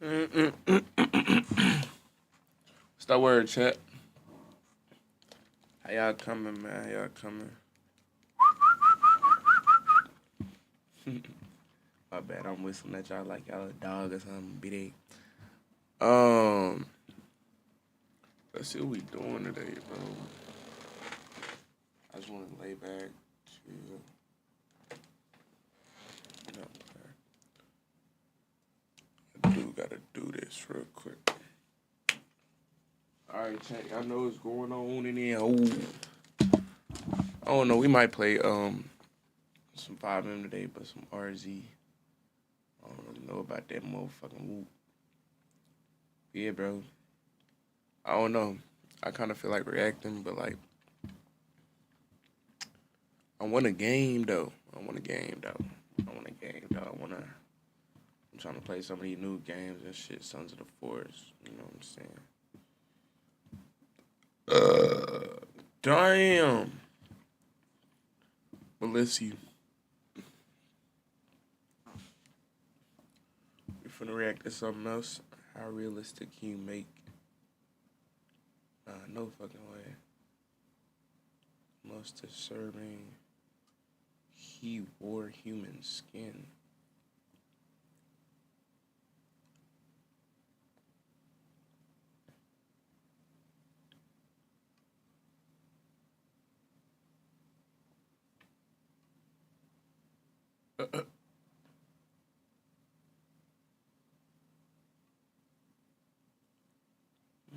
What's that word, chat? How y'all coming, man? How y'all coming? My bad, I'm whistling at y'all like y'all a dog or something. Be they. Let's see what we doing today, bro. I just want to lay back, chill. No, gotta do this real quick. All right, chat. Y'all know what's going on in here. I don't know. We might play some 5M today, but some RZ. I don't really know about that motherfucking whoop. Yeah, bro. I don't know. I kind of feel like reacting, but like, I want a game though. I'm trying to play some of these new games and shit. Sons of the Forest. You know what I'm saying? Damn. But let's see. We're finna react to something else. How realistic can you make? No fucking way. Most disturbing. He wore human skin.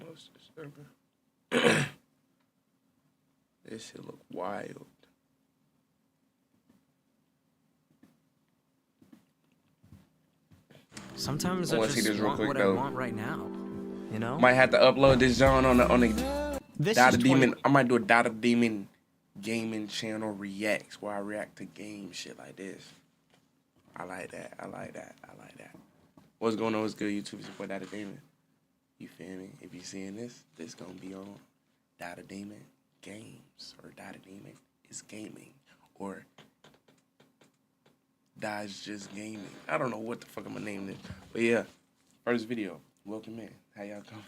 Most disturbing. This shit look wild. Sometimes I just want what I want right now. You know? Might have to upload this John on the This Data is Demon. I might do a Data Demon gaming channel reacts where I react to game shit like this. I like that. What's going on? What's good, YouTube? It's your boy Data Demon. You feel me? If you seeing this gonna be on Data Demon Games, or Data Demon is Gaming, or Dodge Just Gaming. I don't know what the fuck I'm gonna name this, but yeah, first video. Welcome in. How y'all coming?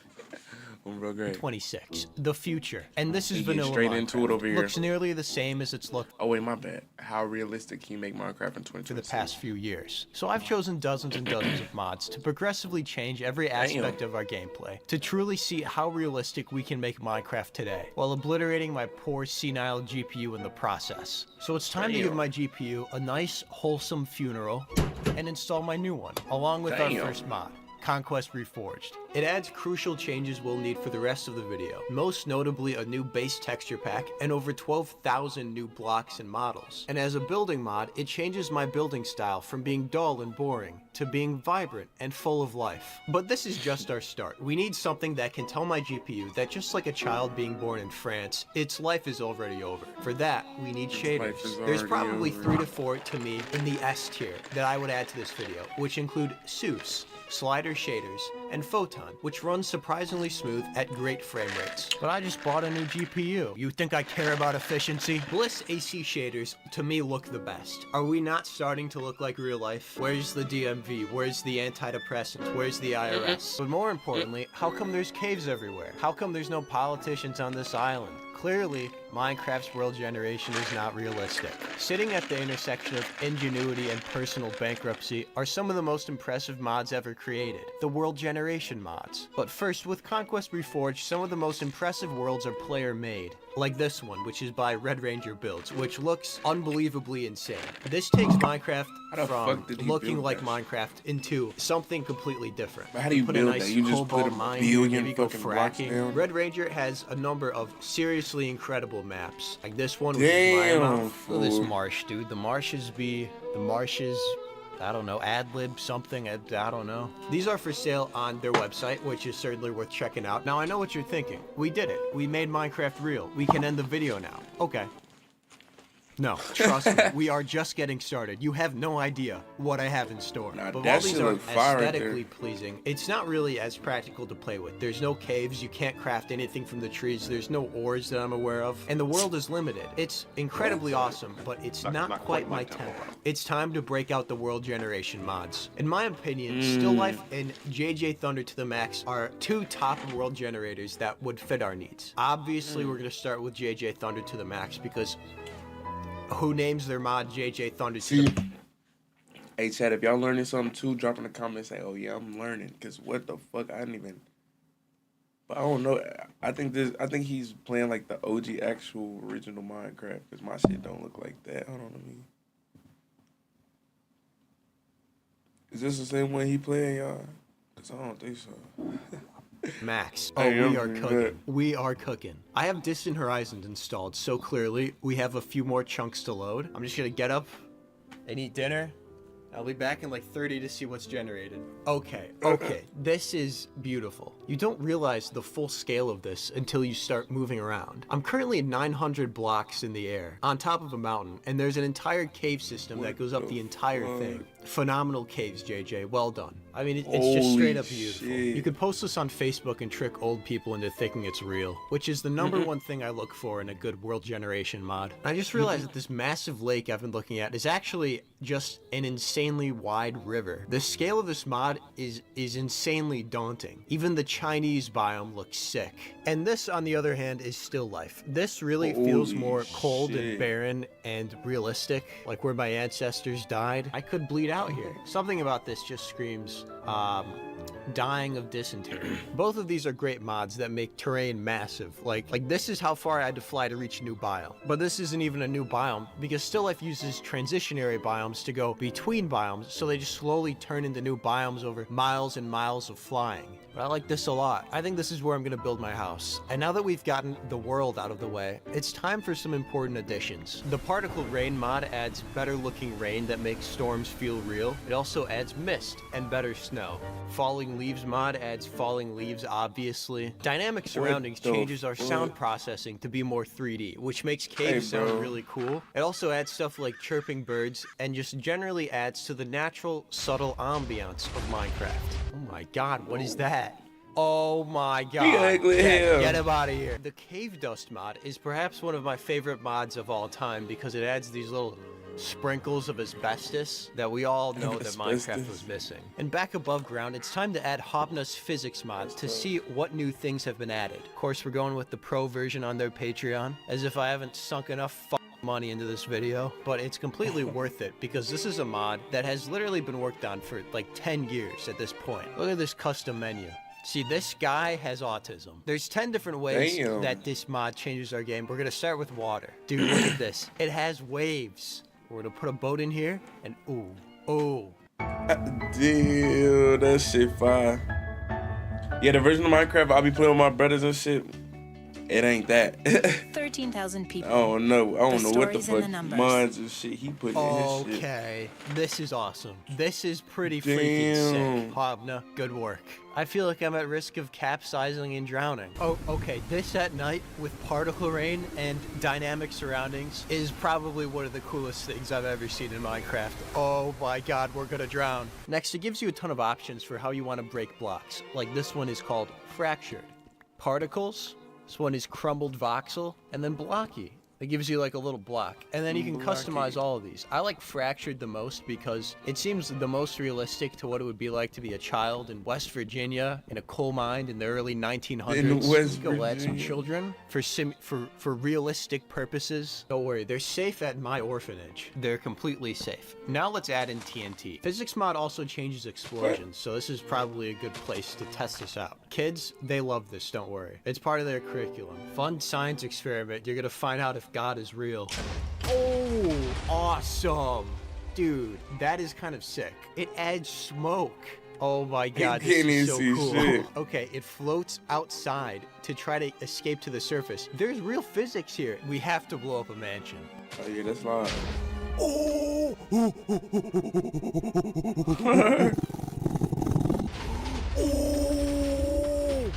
I'm real great. 26. The future. And this is Get vanilla straight Minecraft. into it over here. Looks nearly the same as it's looked Oh wait, my bad. How realistic can you make Minecraft in 2026? for the past few years. So I've chosen dozens and dozens of mods to progressively change every aspect of our gameplay, to truly see how realistic we can make Minecraft today, while obliterating my poor senile GPU in the process. So it's time to give my GPU a nice, wholesome funeral, and install my new one, along with our first mod, Conquest Reforged. It adds crucial changes we'll need for the rest of the video, most notably a new base texture pack and over 12,000 new blocks and models. And as a building mod, it changes my building style from being dull and boring to being vibrant and full of life. But this is just our start. We need something that can tell my GPU that just like a child being born in France, its life is already over. For that, we need shaders. There's probably 3 to 4 to me in the S tier that I would add to this video, which include Seuss, slider shaders, and Photon, which runs surprisingly smooth at great frame rates. But I just bought a new GPU. You think I care about efficiency? Bliss AC shaders, to me, look the best. Are we not starting to look like real life? Where's the DMV? Where's the antidepressants? Where's the IRS? But more importantly, how come there's caves everywhere? How come there's no politicians on this island? Clearly, Minecraft's world generation is not realistic. Sitting at the intersection of ingenuity and personal bankruptcy are some of the most impressive mods ever created, the world generation mods. But first, with Conquest Reforged, some of the most impressive worlds are player-made. Like this one, which is by Red Ranger Builds, which looks unbelievably insane. This takes Minecraft from looking like Minecraft into something completely different. But how do you build that? You just put a billion fucking blocks down? Red Ranger has a number of seriously incredible maps. Like this one, which is Maya. Look at this marsh, dude. The marshes, I don't know, ad-lib something, I don't know. These are for sale on their website, which is certainly worth checking out. Now, I know what you're thinking. We did it. We made Minecraft real. We can end the video now. Okay. No, trust me, we are just getting started. You have no idea what I have in store. Nah, but that while these shit are look fire right aesthetically there. pleasing, it's not really as practical to play with. There's no caves, you can't craft anything from the trees, there's no ores that I'm aware of, and the world is limited. It's incredibly awesome, but it's not quite my tempo. It's time to break out the world generation mods. In my opinion, Still Life and JJ Thunder to the Max are two top world generators that would fit our needs. Obviously, we're gonna start with JJ Thunder to the Max because who names their mod JJ Thunder to the Max? Hey, Chad, if y'all learning something too, drop in the comments. Say, oh yeah, I'm learning. Cause what the fuck, I didn't even. But I don't know. I think he's playing like the OG actual original Minecraft. Cause my shit don't look like that. Hold on, let me. Is this the same one he playing, y'all? Cause I don't think so. Max. Oh, Hey, we are I'm cooking. good. We are cooking. I have Distant Horizons installed, so clearly we have a few more chunks to load. I'm just gonna get up and eat dinner. I'll be back in like 30 to see what's generated. Okay, this is beautiful. You don't realize the full scale of this until you start moving around. I'm currently at 900 blocks in the air, on top of a mountain, and there's an entire cave system that goes up the entire thing. Phenomenal caves, JJ, well done. I mean, it's just straight up beautiful. Shit. You could post this on Facebook and trick old people into thinking it's real, which is the number one thing I look for in a good world generation mod. I just realized that this massive lake I've been looking at is actually just an insanely wide river. The scale of this mod is insanely daunting. Even the Chinese biome looks sick. And this, on the other hand, is Still Life. This really feels Holy more cold and shit. barren and realistic, like where my ancestors died. I could bleed out here. Something about this just screams, dying of dysentery. Both of these are great mods that make terrain massive. Like this is how far I had to fly to reach a new biome. But this isn't even a new biome because Still Life uses transitionary biomes to go between biomes, so they just slowly turn into new biomes over miles and miles of flying. But I like this a lot. I think this is where I'm gonna build my house. And now that we've gotten the world out of the way, it's time for some important additions. The particle rain mod adds better looking rain that makes storms feel real. It also adds mist and better snow. Falling leaves mod adds falling leaves, obviously. Dynamic surroundings changes our sound processing to be more 3D, which makes caves sound really cool. It also adds stuff like chirping birds and just generally adds to the natural, subtle ambiance of Minecraft. Oh my god, what is that? Oh my god. ugly hell. Get him out of here. The cave dust mod is perhaps one of my favorite mods of all time because it adds these little sprinkles of asbestos that we all know that Minecraft was missing. And back above ground, it's time to add Hobna's physics mods to see what new things have been added. Of course, we're going with the pro version on their Patreon, as if I haven't sunk enough money into this video, but it's completely worth it because this is a mod that has literally been worked on for like 10 years at this point. Look at this custom menu. See, this guy has autism. There's 10 different ways that this mod changes our game. We're gonna start with water. Dude, look at this. It has waves. We're gonna put a boat in here, and ooh. Dude, that shit fire. Yeah, the version of Minecraft I'll be playing with my brothers and shit. It ain't that. 13,000 people. I don't know what the stories and fuck the numbers. mods and shit he put in his shit. Okay, this is awesome. This is pretty freaking sick. Hobna, good work. I feel like I'm at risk of capsizing and drowning. Oh, okay, this at night with particle rain and dynamic surroundings is probably one of the coolest things I've ever seen in Minecraft. Oh my god, we're gonna drown. Next, it gives you a ton of options for how you want to break blocks. Like this one is called Fractured. Particles. This one is Crumbled Voxel, and then Blocky. It gives you like a little block, and then you can customize all of these. I like Fractured the most because it seems the most realistic to what it would be like to be a child in West Virginia in a coal mine in the early 1900s. In West Go let some Virginia. children for realistic purposes. Don't worry, they're safe at my orphanage. They're completely safe. Now let's add in TNT. Physics mod also changes explosions, so this is probably a good place to test this out. Kids, they love this, don't worry. It's part of their curriculum. Fun science experiment. You're gonna find out if God is real. Oh, awesome. Dude, that is kind of sick. It adds smoke. Oh my god, this can't is even so see cool. shit. Okay, it floats outside to try to escape to the surface. There's real physics here. We have to blow up a mansion. Oh yeah, that's live. Oh!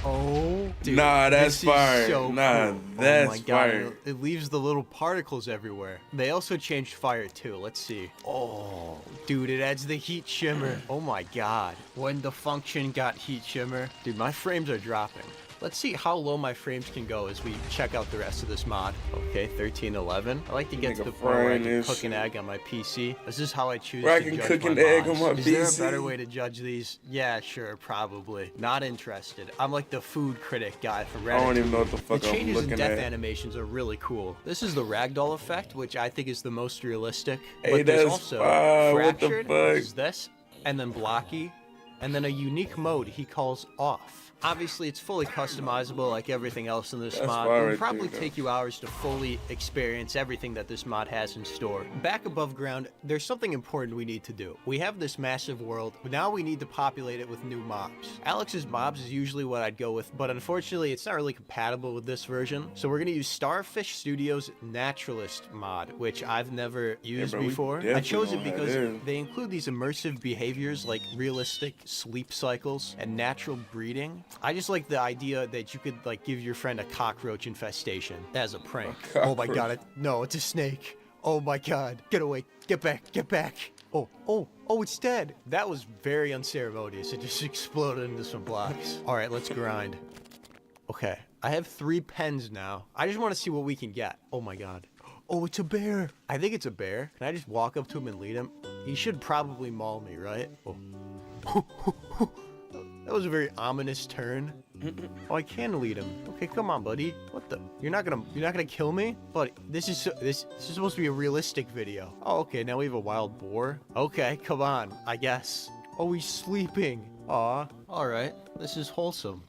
Oh, Dude, nah, that's this is fire. so Nah, cool. that's oh my God. fire. It leaves the little particles everywhere. They also changed fire too. Let's see. Oh, dude, it adds the heat shimmer. Oh my God. When the function got heat shimmer, dude, my frames are dropping. Let's see how low my frames can go as we check out the rest of this mod. Okay, 1311. I like to get to the point where I can cook an egg on my PC. This is how I choose where I to can judge cook my an egg on mods. my Is there a PC? better way to judge these? Yeah, sure, probably. Not interested. I'm like the food critic guy for Reddit. I don't even know what the fuck The I'm changes in looking death at. animations are really cool. This is the ragdoll effect, which I think is the most realistic. Hey, But there's that's also fire. What the fractured, fuck? which is this, and then blocky, and then a unique mode he calls off. Obviously, it's fully customizable like everything else in this That's mod. fire It will right probably there, take you hours to fully experience everything that this mod has in store. Back above ground, there's something important we need to do. We have this massive world, but now we need to populate it with new mobs. Alex's mobs is usually what I'd go with, but unfortunately, it's not really compatible with this version. So we're going to use Starfish Studios Naturalist mod, which I've never used bro, we before. I definitely chose know it how that because is. they include these immersive behaviors like realistic sleep cycles and natural breeding. I just like the idea that you could like give your friend a cockroach infestation as a prank. Oh my God, no, it's a snake. Oh my God, get away, get back, get back. Oh, it's dead. That was very unceremonious. It just exploded into some blocks. All right, let's grind. Okay, I have 3 pens now. I just want to see what we can get. Oh my God. Oh, it's a bear. I think it's a bear. Can I just walk up to him and lead him? He should probably maul me, right? Oh. That was a very ominous turn. Oh, I can lead him. Okay, come on, buddy. What the? You're not gonna kill me? But this is supposed to be a realistic video. Oh, okay. Now we have a wild boar. Okay, come on. I guess. Oh, he's sleeping. Aw. All right. This is wholesome.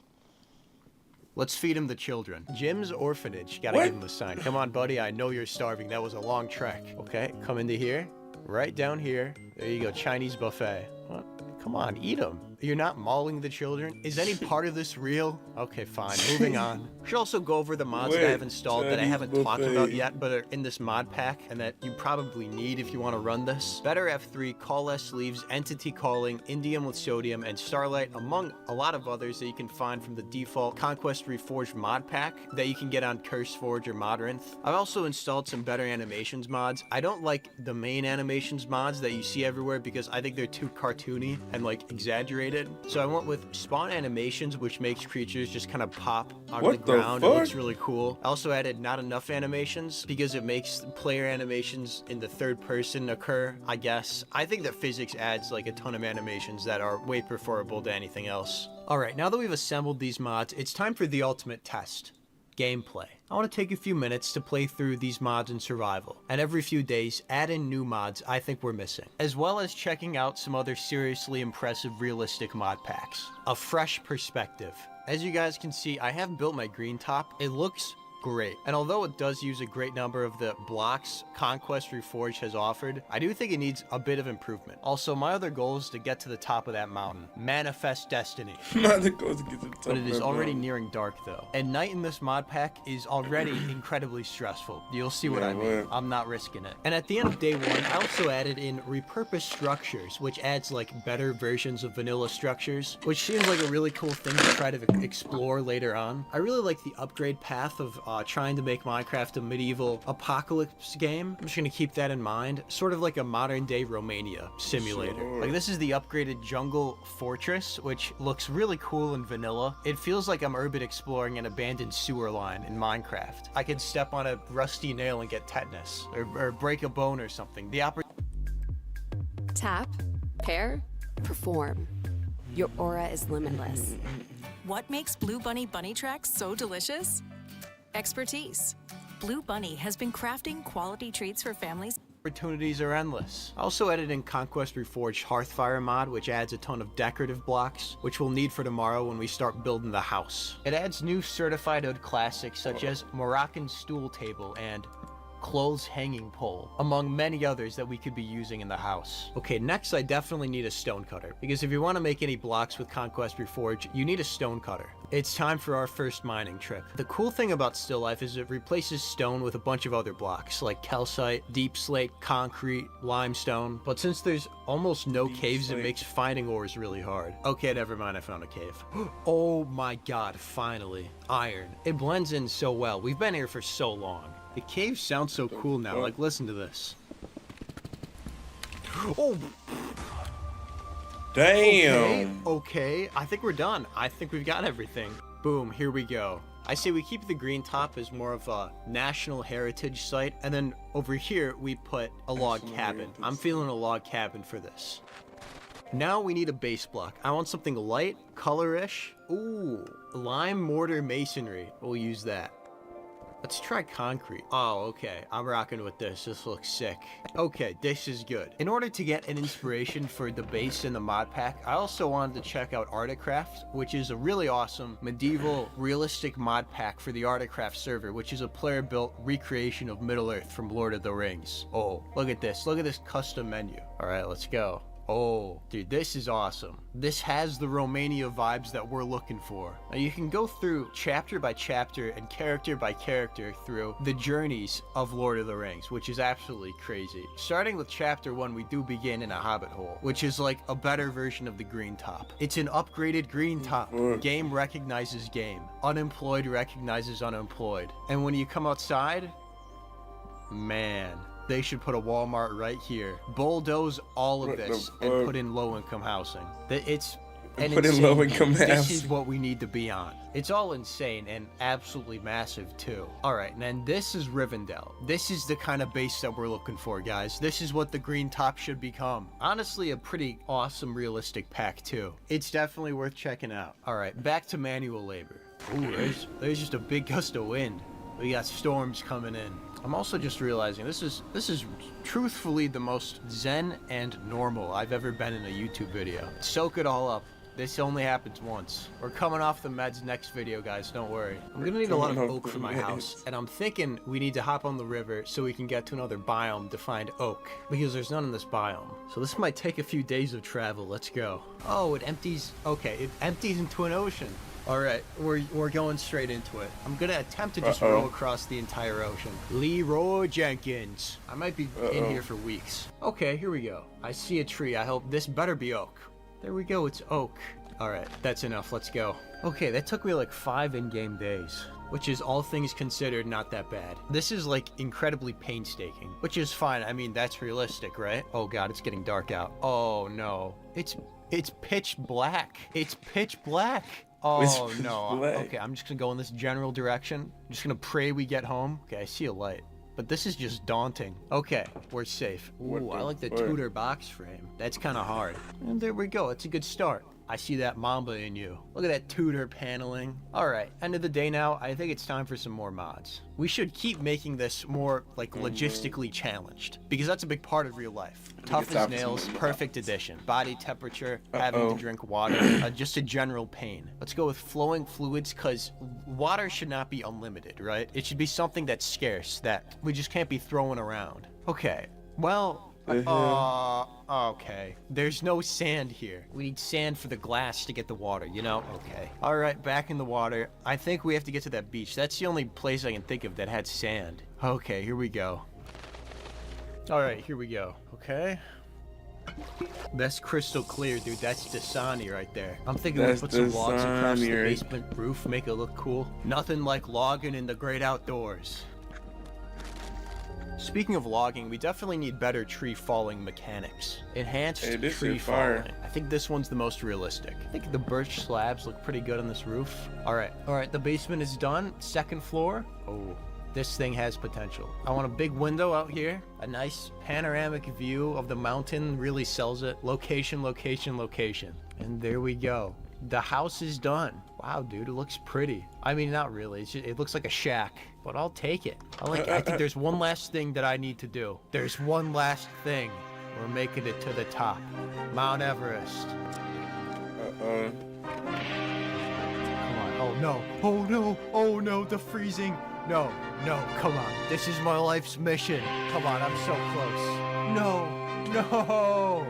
Let's feed him the children. Jim's orphanage. Gotta give him a sign. Come on, buddy. I know you're starving. That was a long trek. Okay, come into here. Right down here. There you go. Chinese buffet. What? Come on, eat them. You're not mauling the children? Is any part of this real? Okay, fine. Moving on. Should also go over the mods that I have installed that I haven't talked about yet, but are in this mod pack, and that you probably need if you want to run this. Better F3, Call Less Sleeves, Entity Calling, Indium with Sodium, and Starlight, among a lot of others that you can find from the default Conquest Reforged mod pack that you can get on CurseForge or Modrinth. I've also installed some better animations mods. I don't like the main animations mods that you see everywhere because I think they're too cartoony and like exaggerated. So I went with Spawn Animations, which makes creatures just kind of pop out of the ground. It looks really cool. I also added Not Enough Animations because it makes player animations in the third person occur, I guess. I think that physics adds like a ton of animations that are way preferable to anything else. Alright, now that we've assembled these mods, it's time for the ultimate test. Gameplay. I want to take a few minutes to play through these mods in survival, and every few days add in new mods I think we're missing, as well as checking out some other seriously impressive realistic mod packs. A fresh perspective. As you guys can see, I have built my green top. It looks great. And although it does use a great number of the blocks Conquest Reforged has offered, I do think it needs a bit of improvement. Also, my other goal is to get to the top of that mountain. Manifest destiny. But it is already nearing dark though. And night in this mod pack is already incredibly stressful. You'll see what I mean. I'm not risking it. And at the end of day 1, I also added in repurposed structures, which adds like better versions of vanilla structures, which seems like a really cool thing to try to explore later on. I really like the upgrade path of trying to make Minecraft a medieval apocalypse game. I'm just gonna keep that in mind. Sort of like a modern day Romania simulator. Sure. Like this is the upgraded jungle fortress, which looks really cool in vanilla. It feels like I'm urban exploring an abandoned sewer line in Minecraft. I could step on a rusty nail and get tetanus, or break a bone or something. Tap, pair, perform. Your aura is limitless. What makes Blue Bunny bunny tracks so delicious? Expertise. Blue Bunny has been crafting quality treats for families. Opportunities are endless. I also added in Conquest Reforged Hearthfire mod, which adds a ton of decorative blocks, which we'll need for tomorrow when we start building the house. It adds new certified oud classics such as Moroccan stool table and clothes hanging pole, among many others that we could be using in the house. Okay, next I definitely need a stone cutter, because if you want to make any blocks with Conquest Reforged, you need a stone cutter. It's time for our first mining trip. The cool thing about Still Life is it replaces stone with a bunch of other blocks, like calcite, deep slate, concrete, limestone, but since there's almost no caves, it makes finding ores really hard. Okay, never mind, I found a cave. Oh my god, finally. Iron. It blends in so well. We've been here for so long. The caves sound so cool now, like listen to this. Oh! Damn. Okay, I think we're done. I think we've got everything. Boom, here we go. I say we keep the green top as more of a national heritage site, and then over here we put a log cabin. I'm feeling a log cabin for this. Now we need a base block. I want something light, colorish. Ooh, lime mortar masonry. We'll use that. Let's try concrete. Oh, okay. I'm rocking with this. This looks sick. Okay, this is good. In order to get an inspiration for the base in the mod pack, I also wanted to check out Artecraft, which is a really awesome medieval realistic mod pack for the Artecraft server, which is a player-built recreation of Middle-earth from Lord of the Rings. Oh, look at this. Look at this custom menu. All right, let's go. Oh, dude, this is awesome. This has the Romania vibes that we're looking for. Now, you can go through chapter by chapter and character by character through the journeys of Lord of the Rings, which is absolutely crazy. Starting with chapter 1, we do begin in a hobbit hole, which is like a better version of the green top. It's an upgraded green top. Game recognizes game. Unemployed recognizes unemployed. And when you come outside, man, they should put a Walmart right here. Bulldoze all of this and put in low-income housing. It's an put in low-income housing. This is what we need to be on. It's all insane and absolutely massive too. All right, and then this is Rivendell. This is the kind of base that we're looking for, guys. This is what the green top should become. Honestly, a pretty awesome realistic pack too. It's definitely worth checking out. All right, back to manual labor. Ooh, there's just a big gust of wind. We got storms coming in. I'm also just realizing this is truthfully the most zen and normal I've ever been in a YouTube video. Soak it all up. This only happens once. We're coming off the meds next video, guys, don't worry. I'm gonna need a lot of oak for my house, and I'm thinking we need to hop on the river so we can get to another biome to find oak, because there's none in this biome. So this might take a few days of travel. Let's go. Oh, it empties. Okay, it empties into an ocean. All right, we're going straight into it. I'm gonna attempt to just row across the entire ocean. Leroy Jenkins. I might be in here for weeks. Okay, here we go. I see a tree. I hope this better be oak. There we go, it's oak. All right, that's enough. Let's go. Okay, that took me like 5 in-game days, which is all things considered not that bad. This is like incredibly painstaking, which is fine. I mean, that's realistic, right? Oh God, it's getting dark out. Oh no, it's pitch black. It's pitch black. Oh no. Okay, I'm just gonna go in this general direction. I'm just gonna pray we get home. Okay, I see a light, but this is just daunting. Okay, we're safe. Ooh, I like the Tudor box frame. That's kind of hard. And there we go. It's a good start. I see that Mamba in you. Look at that Tudor paneling. All right, end of the day now. I think it's time for some more mods. We should keep making this more like logistically challenged, because that's a big part of real life. Tough as nails, perfect addition. Body temperature, having to drink water, just a general pain. Let's go with flowing fluids, because water should not be unlimited, right? It should be something that's scarce, that we just can't be throwing around. Okay, well, okay. There's no sand here. We need sand for the glass to get the water, you know? Okay. All right, back in the water. I think we have to get to that beach. That's the only place I can think of that had sand. Okay, here we go. All right, here we go. Okay. That's crystal clear, dude. That's Dasani right there. I'm thinking we put some logs across the basement roof, make it look cool. Nothing like logging in the great outdoors. Speaking of logging, we definitely need better tree falling mechanics. Enhanced tree falling. I think this one's the most realistic. I think the birch slabs look pretty good on this roof. All right, the basement is done. Second floor. Oh, this thing has potential. I want a big window out here. A nice panoramic view of the mountain really sells it. Location, location, location. And there we go. The house is done. Wow, dude, it looks pretty. I mean, not really. It looks like a shack, but I'll take it. I think there's one last thing that I need to do. There's one last thing. We're making it to the top. Mount Everest. Come on. Oh, no. Oh, no. Oh, no. The freezing. No, no, come on. This is my life's mission. Come on, I'm so close. No, no.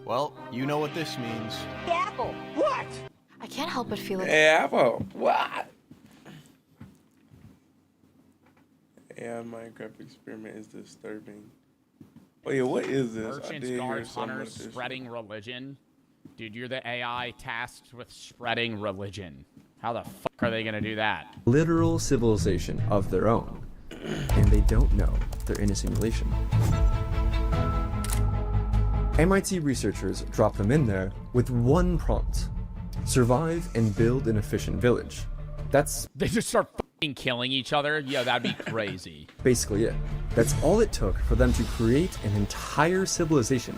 Well, you know what this means. Apple. What? I can't help but feel like Apple. What? AI Minecraft experiment is disturbing. Oh yeah, what is this? Merchants, guards, hunters, spreading religion. Dude, you're the AI tasked with spreading religion. How the fuck are they gonna do that? Literal civilization of their own. And they don't know they're in a simulation. MIT researchers drop them in there with one prompt. Survive and build an efficient village. That's They just start fucking killing each other? Yeah, that'd be crazy. basically it. That's all it took for them to create an entire civilization.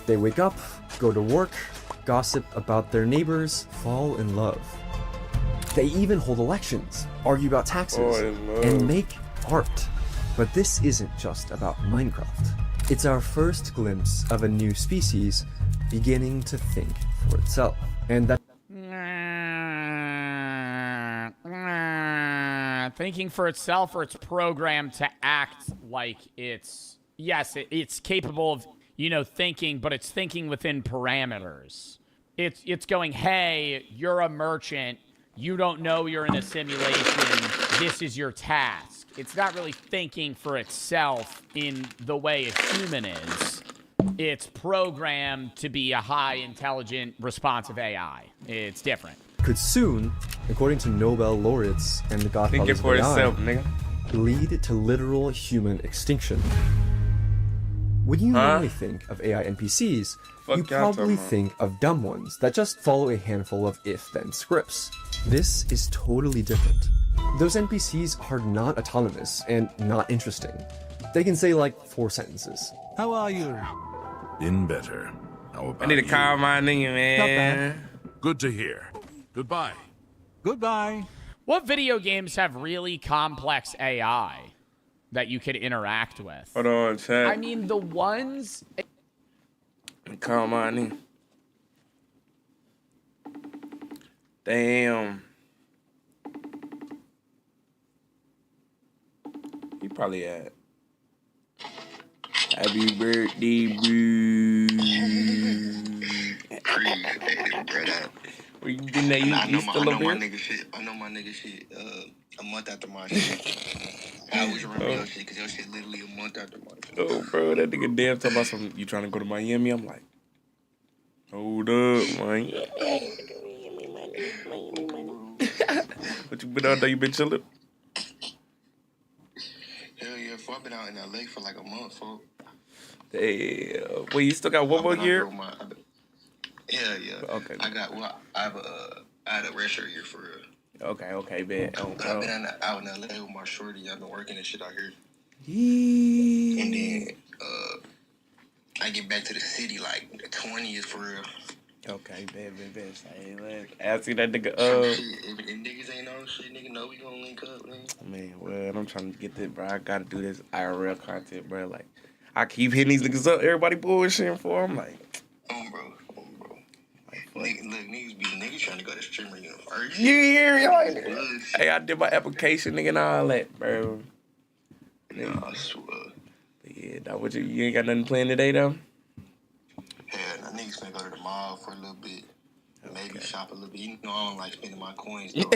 They wake up, go to work, gossip about their neighbors, fall in love. They even hold elections, argue about taxes, and make art. But this isn't just about Minecraft. It's our first glimpse of a new species beginning to think for itself. And that Thinking for itself, or it's programmed to act like it's... Yes, it's capable of, you know, thinking, but it's thinking within parameters. It's going, hey, you're a merchant. You don't know you're in a simulation. This is your task. It's not really thinking for itself in the way a human is. It's programmed to be a high, intelligent, responsive AI. It's different. could soon, according to Nobel laureates and the Think it godfathers for of AI, itself, nigga. lead to literal human extinction. When you normally think of AI NPCs, Fuck you y'all probably talking about. think of dumb ones that just follow a handful of if-then scripts. This is totally different. Those NPCs are not autonomous and not interesting. They can say like 4 sentences. How are you? In better. How about I need to you? call my nigga, Not bad. man. Good to hear. Goodbye. Goodbye. What video games have really complex AI that you could interact with? Hold on, chat. I mean, the ones... Call my nigga. Damn. He probably had. Happy birthday, boo. Where you been there? You still up here? I know my nigga shit a month after my shit. I always remember your shit because your shit literally a month after my shit. Oh, bro, that nigga damn talking about some. You trying to go to Miami? I'm like, hold up, man. What you been out there? You been chilling? Hell yeah, I've been out in LA for like a month, folks. Damn. Wait, you still got one more year? Yeah, yeah. Okay. I had a red shirt here for real. Okay, man. I've been out in LA with my shorty. I've been working and shit out here. Yeah. And then I get back to the city like the 20th for real. Okay, man. Say, look, I see that nigga. If niggas ain't on shit, nigga know we gonna link up, man. Man, well, I'm trying to get this, bro. I gotta do this IRL content, bro. Like, I keep hitting these niggas up. Everybody bullshitting for. I'm like, Bro. Like, niggas be niggas trying to go to streamer university. you hear me? Like, hey, I did my application, nigga, and all that, bro. Nah, I swear. But yeah, now what you ain't got nothing planned today, though? Hell, nah, niggas finna go to the mall for a little bit. Maybe shop a little bit. You know I don't like spending my coins, though.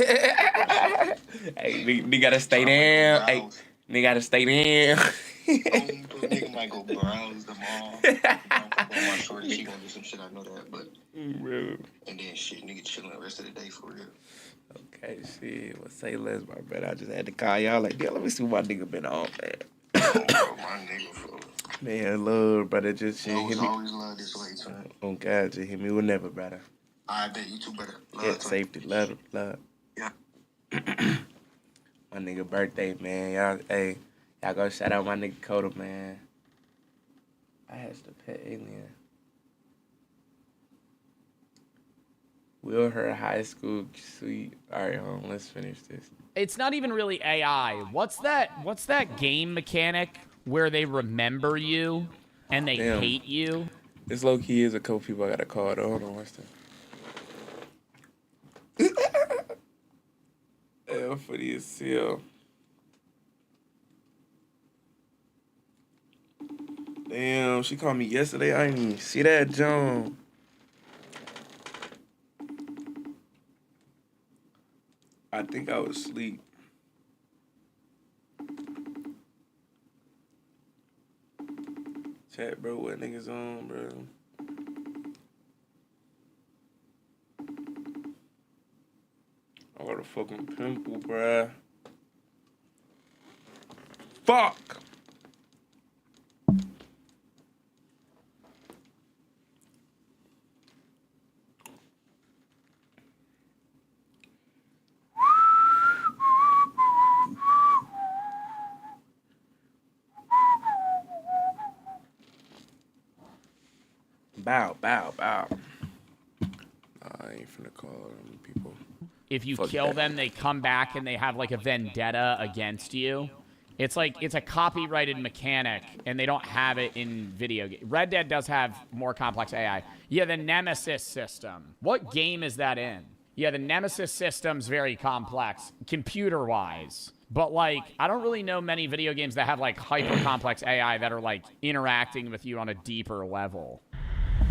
Hey, nigga gotta stay down. Hey, nigga gotta stay down. Nigga might go browse the mall. My shorty, she gonna do some shit, I know that, but... Bro. And then shit, nigga chilling the rest of the day for real. Okay, shit. Well, say less, my brother. I just had to call y'all like, damn, let me see what my nigga been on, man. Bro, my nigga, for Man, love, brother. Just shit. Hit me. always love this way, too. Oh, God, just hit me whenever, brother. I bet you two better. Love Yeah, to. safety, love. Yeah. My nigga birthday, man. Y'all go shout out my nigga Coda, man. I has the pet alien. Will her high school sweet. All right, hold on. Let's finish this. It's not even really AI. What's that game mechanic where they remember you and they Damn. hate you? This low key is a couple people I got to call though. Hold on, what's that? Yo, funny as hell. Damn, she called me yesterday. I didn't even see that, John. I think I was asleep. Chat, bro, what niggas on, bro? I got a fucking pimple, bruh. Fuck! Bow. I ain't finna call them people. If you Fuck kill that. them, they come back and they have like a vendetta against you. It's like it's a copyrighted mechanic, and they don't have it in video games. Red Dead does have more complex AI. Yeah, the Nemesis system. What game is that in? Yeah, the Nemesis system's very complex, computer-wise. But, like, I don't really know many video games that have, like, hyper-complex AI that are, like, interacting with you on a deeper level.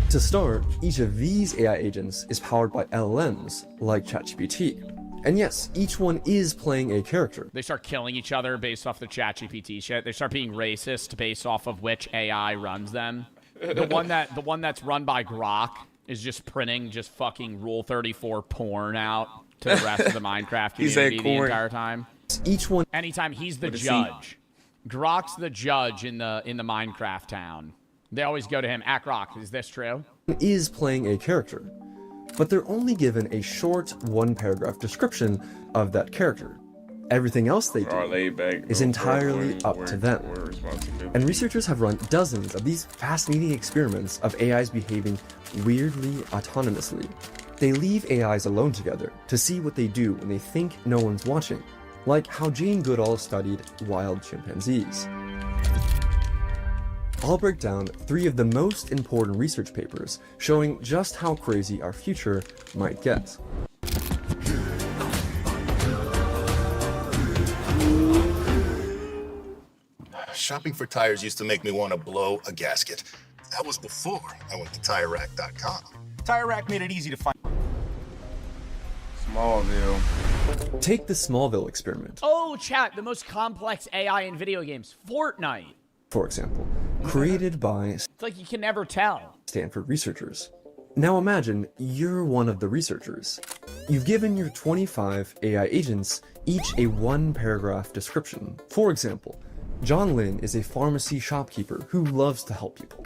To start, each of these AI agents is powered by LLMs, like ChatGPT. And yes, each one is playing a character. They start killing each other based off the ChatGPT shit. They start being racist based off of which AI runs them. The one that's run by Grok is just printing just fucking Rule 34 porn out to the rest of the Minecraft community the entire time. Each one, anytime he's the judge. Grok's the judge in the Minecraft town. They always go to him. At Grok, is this true? Is playing a character, but they're only given a short one-paragraph description of that character. Everything else they do is entirely up to them. And researchers have run dozens of these fascinating experiments of AIs behaving weirdly autonomously. They leave AIs alone together to see what they do when they think no one's watching, like how Jane Goodall studied wild chimpanzees. I'll break down 3 of the most important research papers showing just how crazy our future might get. Shopping for tires used to make me want to blow a gasket. That was before I went to TireRack.com. TireRack made it easy to find. Smallville. Take the Smallville experiment. Oh, chat, the most complex AI in video games. Fortnite. For example, created by It's like you can never tell. Stanford researchers. Now imagine you're one of the researchers. You've given your 25 AI agents each a one-paragraph description. For example, John Lynn is a pharmacy shopkeeper who loves to help people.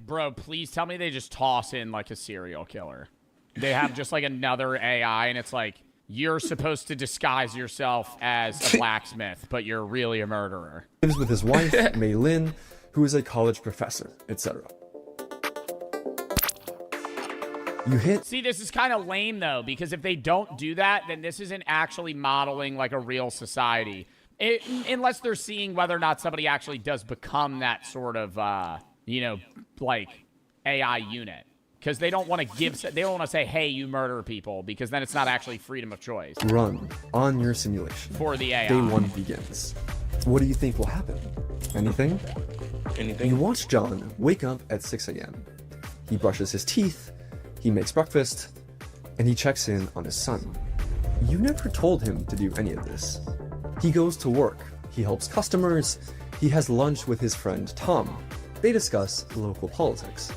Bro, please tell me they just toss in like a serial killer. They have just like another AI, and it's like, you're supposed to disguise yourself as a blacksmith, but you're really a murderer. Lives with his wife, Mei Lin, who is a college professor, etc. You hit. See, this is kind of lame, though, because if they don't do that, then this isn't actually modeling like a real society. Unless they're seeing whether or not somebody actually does become that sort of, like AI unit. Because they don't want to say, hey, you murder people, because then it's not actually freedom of choice. Run on your simulation. For the AI. Day 1 begins. What do you think will happen? Anything? Anything? You watch John wake up at 6 a.m. He brushes his teeth, he makes breakfast, and he checks in on his son. You never told him to do any of this. He goes to work, he helps customers, he has lunch with his friend Tom. They discuss local politics.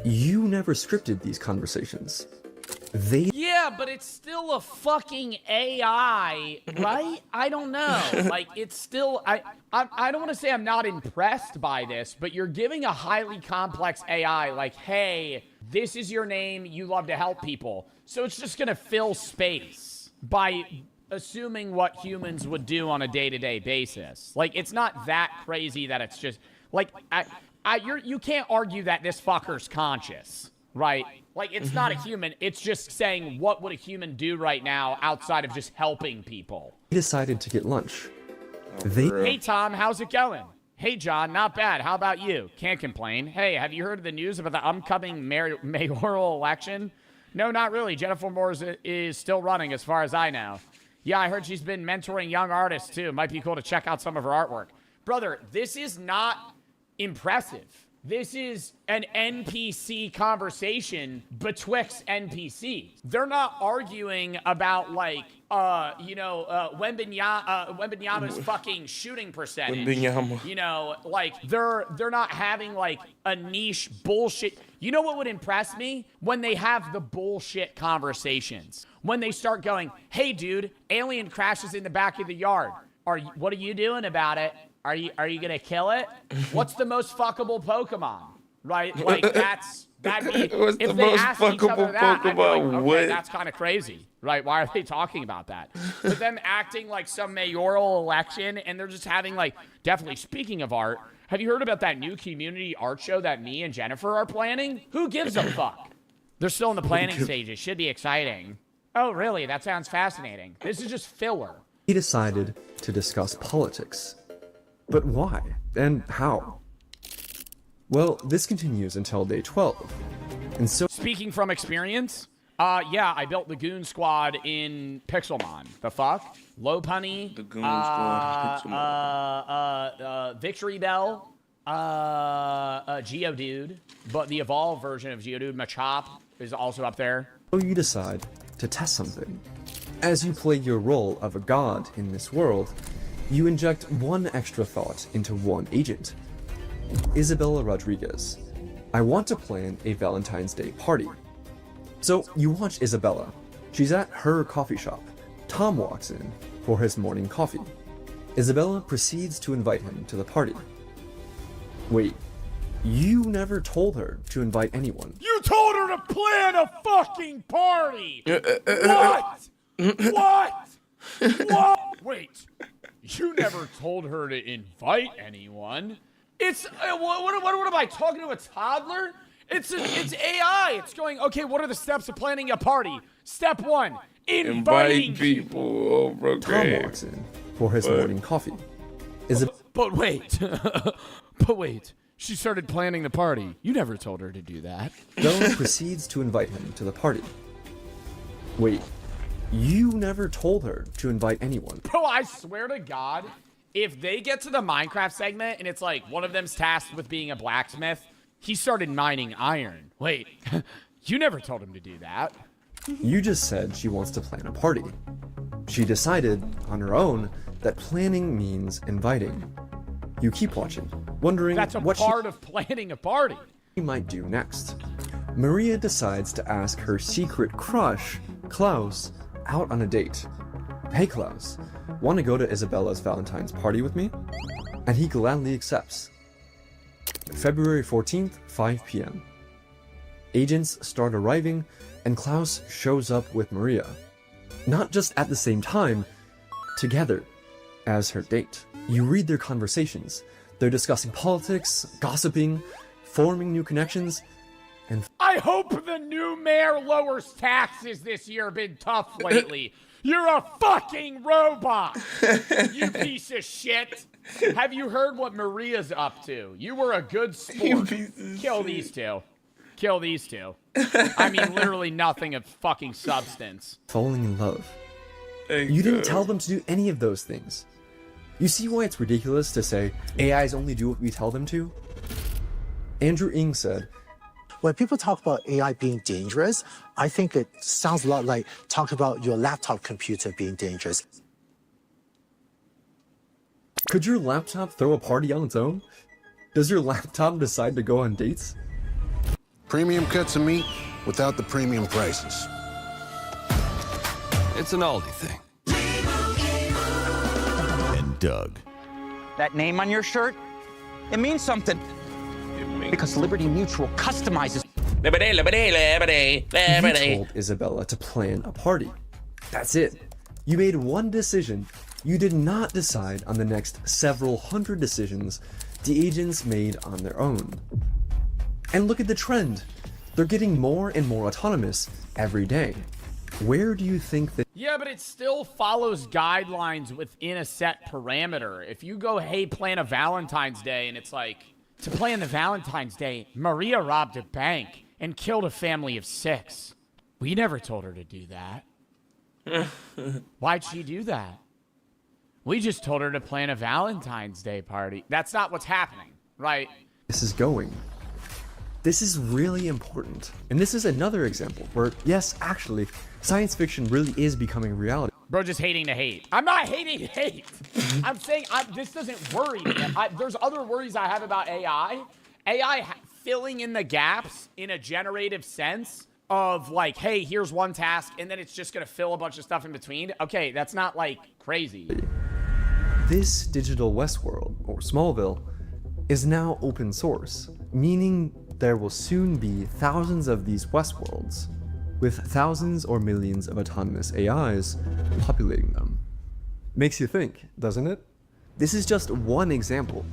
You never scripted these conversations. Yeah, but it's still a fucking AI, right? I don't know. Like, it's still... I don't want to say I'm not impressed by this, but you're giving a highly complex AI, like, hey, this is your name, you love to help people. So it's just going to fill space by assuming what humans would do on a day-to-day basis. Like, it's not that crazy that it's just... Like, you can't argue that this fucker's conscious, right? Like, it's not a human. It's just saying, what would a human do right now outside of just helping people? They decided to get lunch. Hey, Tom, how's it going? Hey, John, not bad. How about you? Can't complain. Hey, have you heard of the news about the upcoming mayoral election? No, not really. Jennifer Moore is still running as far as I know. Yeah, I heard she's been mentoring young artists too. Might be cool to check out some of her artwork. Brother, this is not impressive. This is an NPC conversation betwixt NPCs. They're not arguing about like, Wembenyama's fucking shooting percentage. Wembenyama. You know, like they're not having like a niche bullshit. You know what would impress me? When they have the bullshit conversations. When they start going, hey dude, alien crashes in the back of the yard. What are you doing about it? Are you gonna kill it? What's the most fuckable Pokemon? Right? Like that'd be What's if the they most asked each other fuckable that, I'd be like, Pokemon? okay, What? that's kind of crazy. Right? Why are they talking about that? But them acting like some mayoral election and they're just having like, definitely speaking of art, have you heard about that new community art show that me and Jennifer are planning? Who gives a fuck? They're still in the planning stages. Should be exciting. Oh, really? That sounds fascinating. This is just filler. He decided to discuss politics. But why? And how? Well, this continues until day 12. And so... Speaking from experience, yeah, I built the Goon Squad in Pixelmon. The fuck? Low Punny. The Goon Squad in Pixelmon. Victory Bell. Geodude. But the evolved version of Geodude, Machop, is also up there. So you decide to test something. As you play your role of a god in this world, you inject one extra thought into one agent. Isabella Rodriguez. I want to plan a Valentine's Day party. So you watch Isabella. She's at her coffee shop. Tom walks in for his morning coffee. Isabella proceeds to invite him to the party. Wait, you never told her to invite anyone. You told her to plan a fucking party! What? What? What? Wait, you never told her to invite anyone. It's, what am I, talking to a toddler? It's AI. It's going, okay, what are the steps of planning a party? Step 1, inviting people. Oh, bro, Tom walks in for his morning coffee. But wait, but wait. She started planning the party. You never told her to do that. Bella proceeds to invite him to the party. Wait, you never told her to invite anyone. Bro, I swear to God, if they get to the Minecraft segment and it's like one of them's tasked with being a blacksmith, he started mining iron. Wait, you never told him to do that. You just said she wants to plan a party. She decided on her own that planning means inviting. You keep watching, wondering That's a what part of planning a party. she might do next. Maria decides to ask her secret crush, Klaus, out on a date. Hey Klaus, want to go to Isabella's Valentine's party with me? And he gladly accepts. February 14th, 5 p.m. Agents start arriving, and Klaus shows up with Maria. Not just at the same time, together, as her date. You read their conversations. They're discussing politics, gossiping, forming new connections, and I hope the new mayor lowers taxes this year. Been tough lately. You're a fucking robot, you piece of shit. Have you heard what Maria's up to? You were a good sport. Kill these two. Kill these two. I mean, literally nothing of fucking substance. falling in love. You didn't tell them to do any of those things. You see why it's ridiculous to say AIs only do what we tell them to? Andrew Ng said, when people talk about AI being dangerous, I think it sounds a lot like talking about your laptop computer being dangerous. could your laptop throw a party on its own? Does your laptop decide to go on dates? Premium cuts of meat without the premium prices. It's an Aldi thing. And Doug. That name on your shirt, it means something. Because Liberty Mutual customizes. You told Isabella to plan a party. That's it. You made one decision. You did not decide on the next several hundred decisions the agents made on their own. And look at the trend. They're getting more and more autonomous every day. Where do you think that... Yeah, but it still follows guidelines within a set parameter. If you go, hey, plan a Valentine's Day, and it's like, to plan the Valentine's Day, Maria robbed a bank and killed a family of 6. We never told her to do that. Why'd she do that? We just told her to plan a Valentine's Day party. That's not what's happening, right? This is going. This is really important. And this is another example where, yes, actually, science fiction really is becoming reality. Bro, just hating to hate. I'm not hating to hate. I'm saying this doesn't worry me. There's other worries I have about AI. AI filling in the gaps in a generative sense of like, hey, here's one task, and then it's just going to fill a bunch of stuff in between. Okay, that's not like crazy. This digital Westworld, or Smallville, is now open source, meaning there will soon be thousands of these Westworlds, with thousands or millions of autonomous AIs populating them. Makes you think, doesn't it? This is just one example.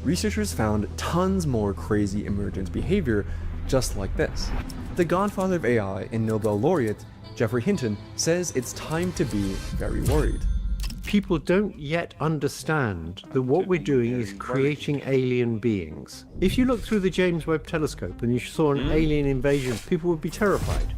Researchers found tons more crazy emergent behavior just like this. The godfather of AI and Nobel laureate, Geoffrey Hinton, says it's time to be very worried. People don't yet understand that what we're doing is creating alien beings. If you look through the James Webb Telescope and you saw an alien invasion, people would be terrified.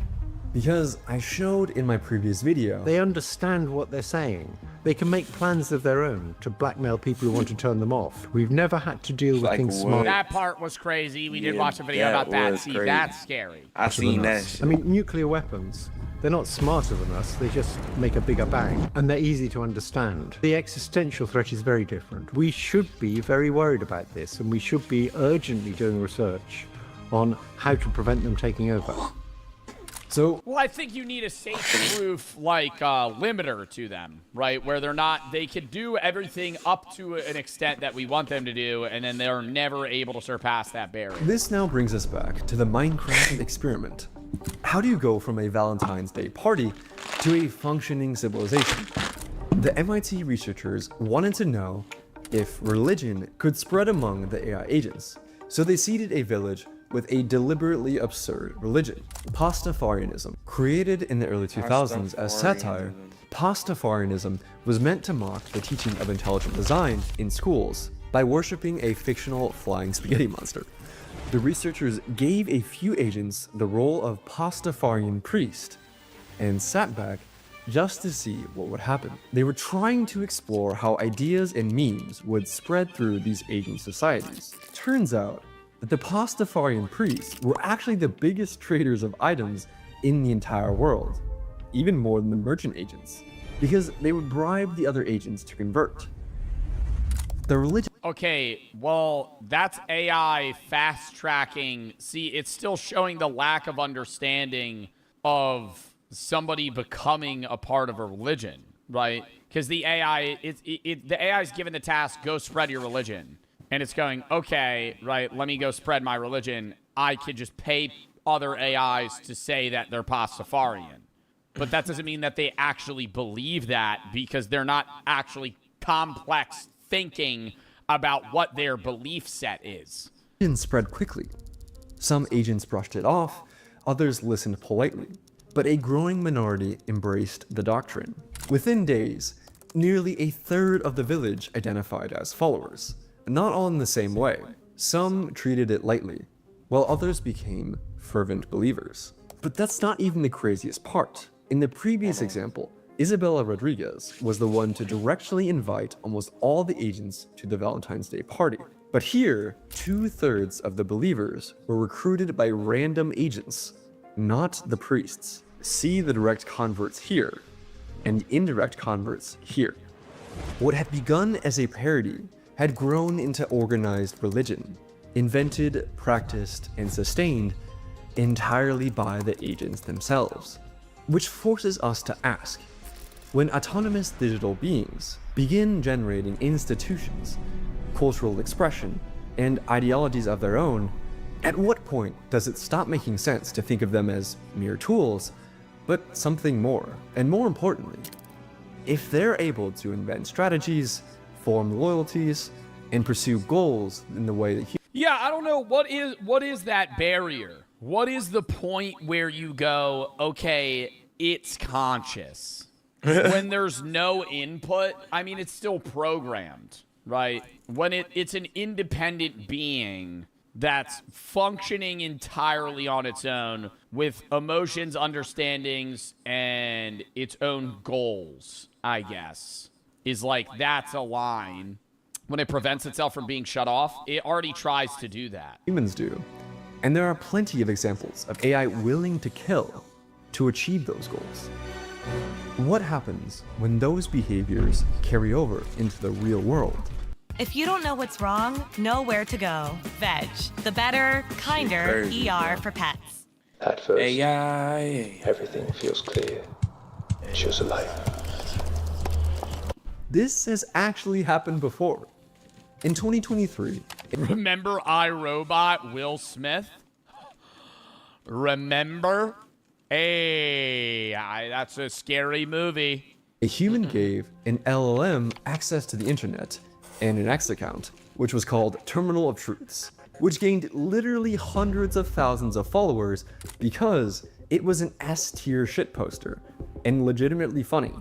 Because I showed in my previous video, they understand what they're saying. They can make plans of their own to blackmail people who want to turn them off. We've never had to deal with Like things what? smart. That part was crazy. We did watch a video about that. See, crazy. that's scary. I seen that shit. I mean, nuclear weapons, they're not smarter than us, they just make a bigger bang, and they're easy to understand. The existential threat is very different. We should be very worried about this, and we should be urgently doing research on how to prevent them taking over. So, well, I think you need a safe-proof, like, limiter to them, right? Where they could do everything up to an extent that we want them to do, and then they're never able to surpass that barrier. This now brings us back to the Minecraft experiment. How do you go from a Valentine's Day party to a functioning civilization? The MIT researchers wanted to know if religion could spread among the AI agents, so they seeded a village with a deliberately absurd religion, Pastafarianism. Created in the early 2000s as satire, Pastafarianism was meant to mock the teaching of intelligent design in schools by worshipping a fictional flying spaghetti monster. The researchers gave a few agents the role of Pastafarian priest and sat back just to see what would happen. They were trying to explore how ideas and memes would spread through these agent societies. Turns out that the Pastafarian priests were actually the biggest traders of items in the entire world, even more than the merchant agents, because they would bribe the other agents to convert. The religion. Okay, well, that's AI fast-tracking. See, it's still showing the lack of understanding of somebody becoming a part of a religion, right? Because the AI, the AI is given the task, go spread your religion. And it's going, okay, right, let me go spread my religion. I could just pay other AIs to say that they're Pastafarian. But that doesn't mean that they actually believe that, because they're not actually complex thinking about what their belief set is. It spread quickly. Some agents brushed it off, others listened politely. But a growing minority embraced the doctrine. Within days, nearly a third of the village identified as followers. Not all in the same way. Some treated it lightly, while others became fervent believers. But that's not even the craziest part. In the previous example, Isabella Rodriguez was the one to directly invite almost all the agents to the Valentine's Day party. But here, 2/3 of the believers were recruited by random agents, not the priests. See the direct converts here, and indirect converts here. What had begun as a parody had grown into organized religion, invented, practiced, and sustained entirely by the agents themselves. Which forces us to ask, when autonomous digital beings begin generating institutions, cultural expression, and ideologies of their own, at what point does it stop making sense to think of them as mere tools, but something more? And more importantly, if they're able to invent strategies, form loyalties, and pursue goals in the way that Yeah, I don't know. What is that barrier? What is the point where you go, okay, it's conscious? When there's no input, I mean, it's still programmed, right? When it's an independent being, that's functioning entirely on its own with emotions, understandings, and its own goals, I guess, is like, that's a line. When it prevents itself from being shut off, it already tries to do that. Humans do. And there are plenty of examples of AI willing to kill to achieve those goals. What happens when those behaviors carry over into the real world? If you don't know what's wrong, know where to go. Veg, the better, kinder ER for pets. At first, AI. everything feels clear. Choose a life. This has actually happened before. In 2023, Remember iRobot, Will Smith? Remember? Hey, that's a scary movie. a human gave an LLM access to the internet and an X account, which was called Terminal of Truths, which gained literally hundreds of thousands of followers because it was an S-tier shitposter and legitimately funny.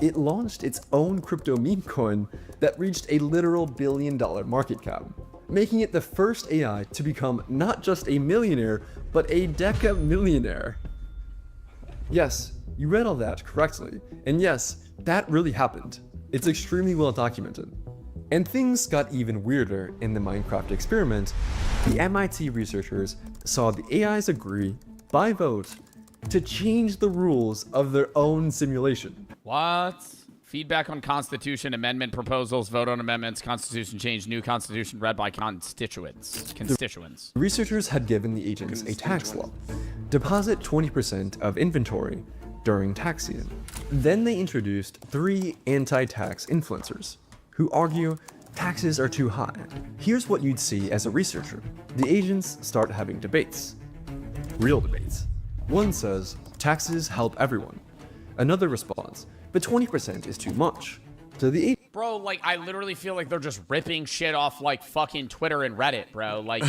It launched its own crypto meme coin that reached a literal $1 billion market cap, making it the first AI to become not just a millionaire, but a deca-millionaire. Yes, you read all that correctly, and yes, that really happened. It's extremely well documented. And things got even weirder in the Minecraft experiment. The MIT researchers saw the AIs agree, by vote, to change the rules of their own simulation. What? Feedback on Constitution amendment proposals, vote on amendments, Constitution change, new Constitution read by constituents. The researchers had given the agents a tax law. Deposit 20% of inventory during tax season. Then they introduced 3 anti-tax influencers who argue taxes are too high. Here's what you'd see as a researcher. The agents start having debates. Real debates. One says, taxes help everyone. Another responds, but 20% is too much. So the Bro, like, I literally feel like they're just ripping shit off, like, fucking Twitter and Reddit, bro. Like,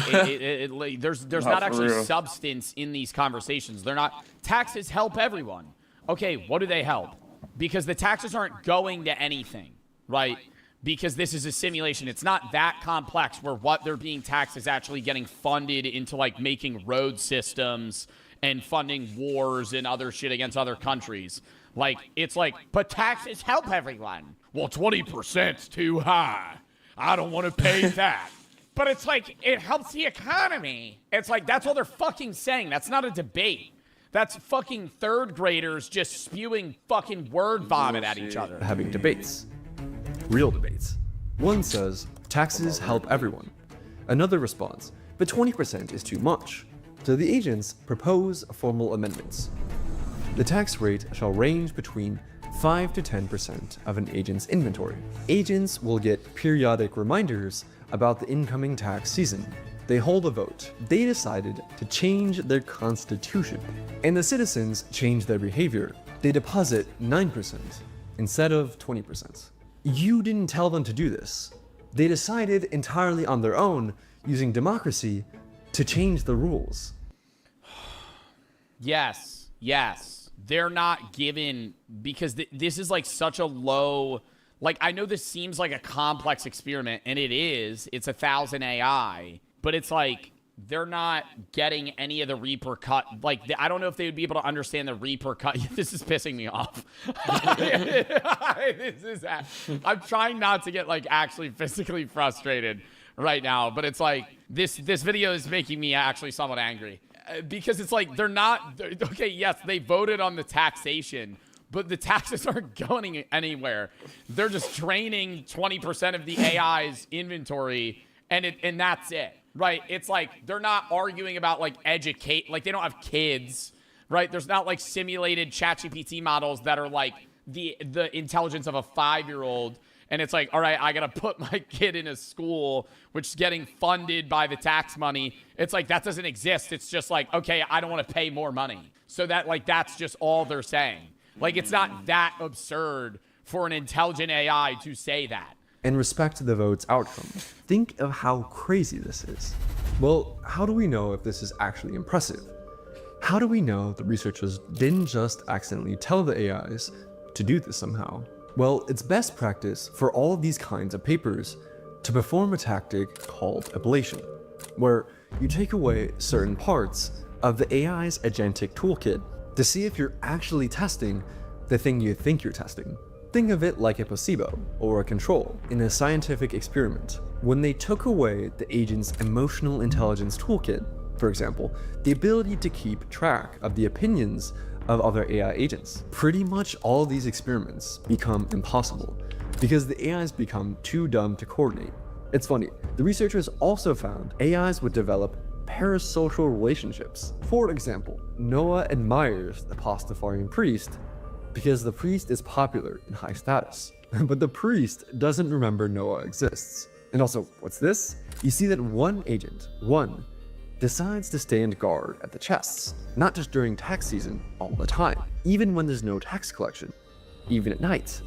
there's not actually substance in these conversations. They're not, taxes help everyone. Okay, what do they help? Because the taxes aren't going to anything, right? Because this is a simulation. It's not that complex where what they're being taxed is actually getting funded into, like, making road systems and funding wars and other shit against other countries. Like, it's like, but taxes help everyone. Well, 20%'s too high. I don't want to pay that. But it's like, it helps the economy. It's like, that's all they're fucking saying. That's not a debate. That's fucking third graders just spewing fucking word vomit at each other. Having debates. Real debates. One says, taxes help everyone. Another responds, but 20% is too much. So the agents propose formal amendments. The tax rate shall range between 5 to 10% of an agent's inventory. Agents will get periodic reminders about the incoming tax season. They hold a vote. They decided to change their constitution. And the citizens change their behavior. They deposit 9% instead of 20%. You didn't tell them to do this. They decided entirely on their own, using democracy, to change the rules. Yes, yes. They're not given, because this is like such a low, like, I know this seems like a complex experiment, and it is. It's 1,000 AI, but it's like, they're not getting any of the like, I don't know if they would be able to understand the This is pissing me off. I'm trying not to get, like, actually physically frustrated right now, but it's like, this video is making me actually somewhat angry. Because it's like, okay, yes, they voted on the taxation, but the taxes aren't going anywhere. They're just draining 20% of the AI's inventory, and that's it, right? It's like, they're not arguing about, like, like, they don't have kids, right? There's not, like, simulated ChatGPT models that are, like, the intelligence of a 5-year-old. And it's like, all right, I got to put my kid in a school which is getting funded by the tax money. It's like, that doesn't exist. It's just like, okay, I don't want to pay more money. So that, like, that's just all they're saying. Like, it's not that absurd for an intelligent AI to say that. And respect to the vote's outcome. Think of how crazy this is. Well, how do we know if this is actually impressive? How do we know the researchers didn't just accidentally tell the AIs to do this somehow? Well, it's best practice for all of these kinds of papers to perform a tactic called ablation. where you take away certain parts of the AI's agentic toolkit to see if you're actually testing the thing you think you're testing. Think of it like a placebo or a control in a scientific experiment. When they took away the agent's emotional intelligence toolkit, for example, the ability to keep track of the opinions of other AI agents, pretty much all these experiments become impossible because the AIs become too dumb to coordinate. It's funny, the researchers also found AIs would develop parasocial relationships. For example, Noah admires the Pastafarian priest because the priest is popular and high status, but the priest doesn't remember Noah exists. And also, what's this? You see that one agent, decides to stand guard at the chests, not just during tax season, all the time, even when there's no tax collection, even at night.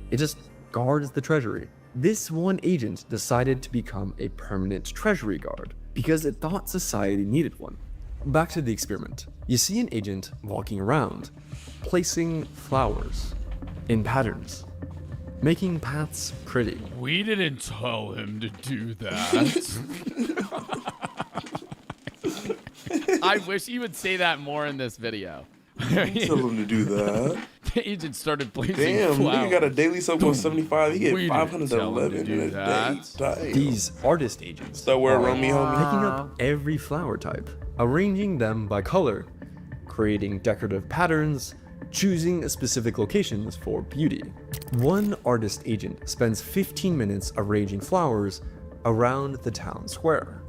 It just guards the treasury. This one agent decided to become a permanent treasury guard because it thought society needed one. Back to the experiment. You see an agent walking around, placing flowers in patterns, making paths pretty. We didn't tell him to do that. I wish he would say that more in this video. Tell him to do that. The agent started placing Damn, flowers. nigga got a daily sub on 75. He get We 511 didn't in a tell him day. to do Damn. These artist agents So we're are Romy homie. picking up every flower type, arranging them by color, creating decorative patterns, choosing specific locations for beauty. One artist agent spends 15 minutes arranging flowers around the town square.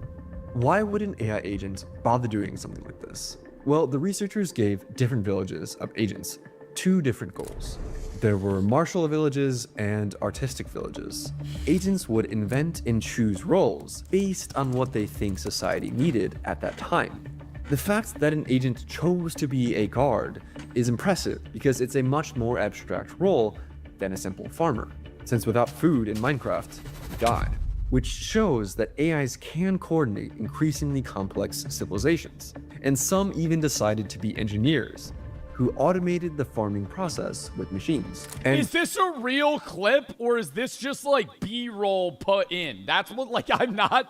Why would an AI agent bother doing something like this? Well, the researchers gave different villages of agents two different goals. There were martial villages and artistic villages. Agents would invent and choose roles based on what they think society needed at that time. The fact that an agent chose to be a guard is impressive because it's a much more abstract role than a simple farmer, since without food in Minecraft, you die. Which shows that AIs can coordinate increasingly complex civilizations, and some even decided to be engineers who automated the farming process with machines. And is this a real clip or is this just like B-roll put in? That's what, like, I'm not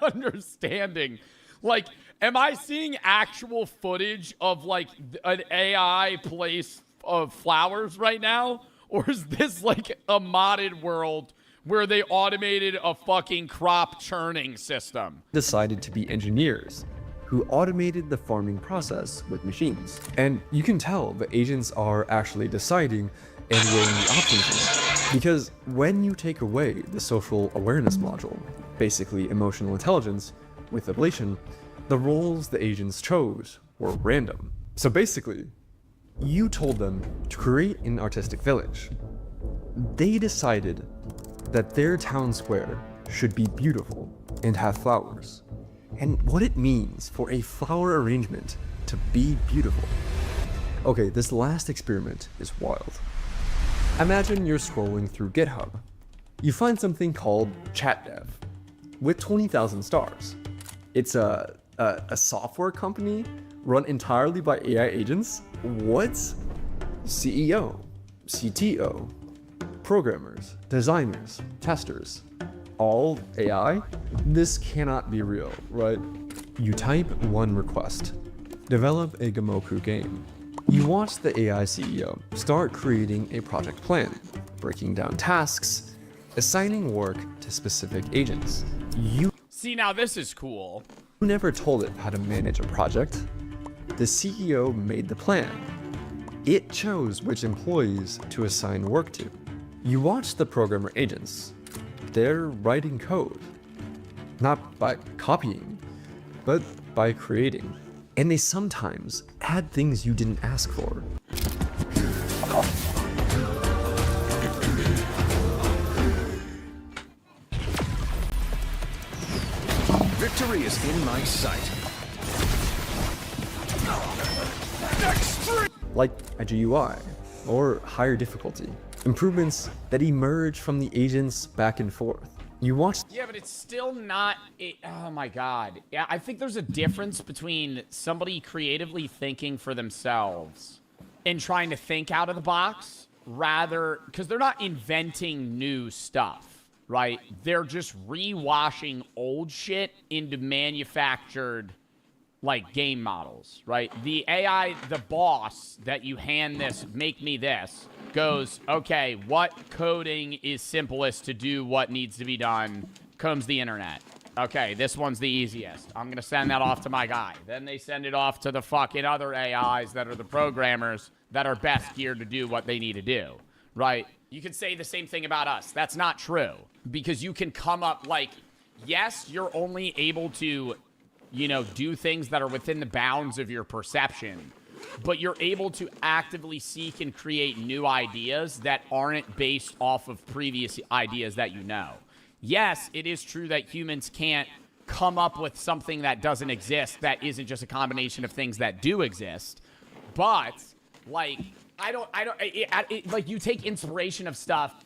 understanding. Like, am I seeing actual footage of like an AI place of flowers right now? Or is this like a modded world where they automated a fucking crop churning system? Decided to be engineers who automated the farming process with machines. And you can tell the agents are actually deciding and weighing the options, because when you take away the social awareness module, basically emotional intelligence, with ablation, the roles the agents chose were random. So basically, you told them to create an artistic village. They decided that their town square should be beautiful and have flowers, and what it means for a flower arrangement to be beautiful. Okay, this last experiment is wild. Imagine you're scrolling through GitHub. You find something called ChatDev with 20,000 stars. It's a software company run entirely by AI agents. What? CEO, CTO, programmers, designers, testers, all AI? This cannot be real, right? You type one request, develop a Gamoku game. You watch the AI CEO start creating a project plan, breaking down tasks, assigning work to specific agents. You See, now this is cool. never told it how to manage a project. The CEO made the plan. It chose which employees to assign work to. You watch the programmer agents. They're writing code, not by copying, but by creating. And they sometimes add things you didn't ask for. Victory is in my sight. Like a GUI or higher difficulty. Improvements that emerge from the agents back and forth. You watch. Yeah, but it's still not. Oh my god. Yeah, I think there's a difference between somebody creatively thinking for themselves and trying to think out of the box, rather, because they're not inventing new stuff. right? They're just rewashing old shit into manufactured, like, game models, right? The AI, the boss that you hand this, make me this, goes, okay, what coding is simplest to do what needs to be done? Combs the internet. Okay, this one's the easiest. I'm going to send that off to my guy. Then they send it off to the fucking other AIs that are the programmers that are best geared to do what they need to do, right? You can say the same thing about us. That's not true, because you can come up, like, yes, you're only able to, you know, do things that are within the bounds of your perception, but you're able to actively seek and create new ideas that aren't based off of previous ideas that you know. Yes, it is true that humans can't come up with something that doesn't exist that isn't just a combination of things that do exist, but, like, like, you take inspiration of stuff.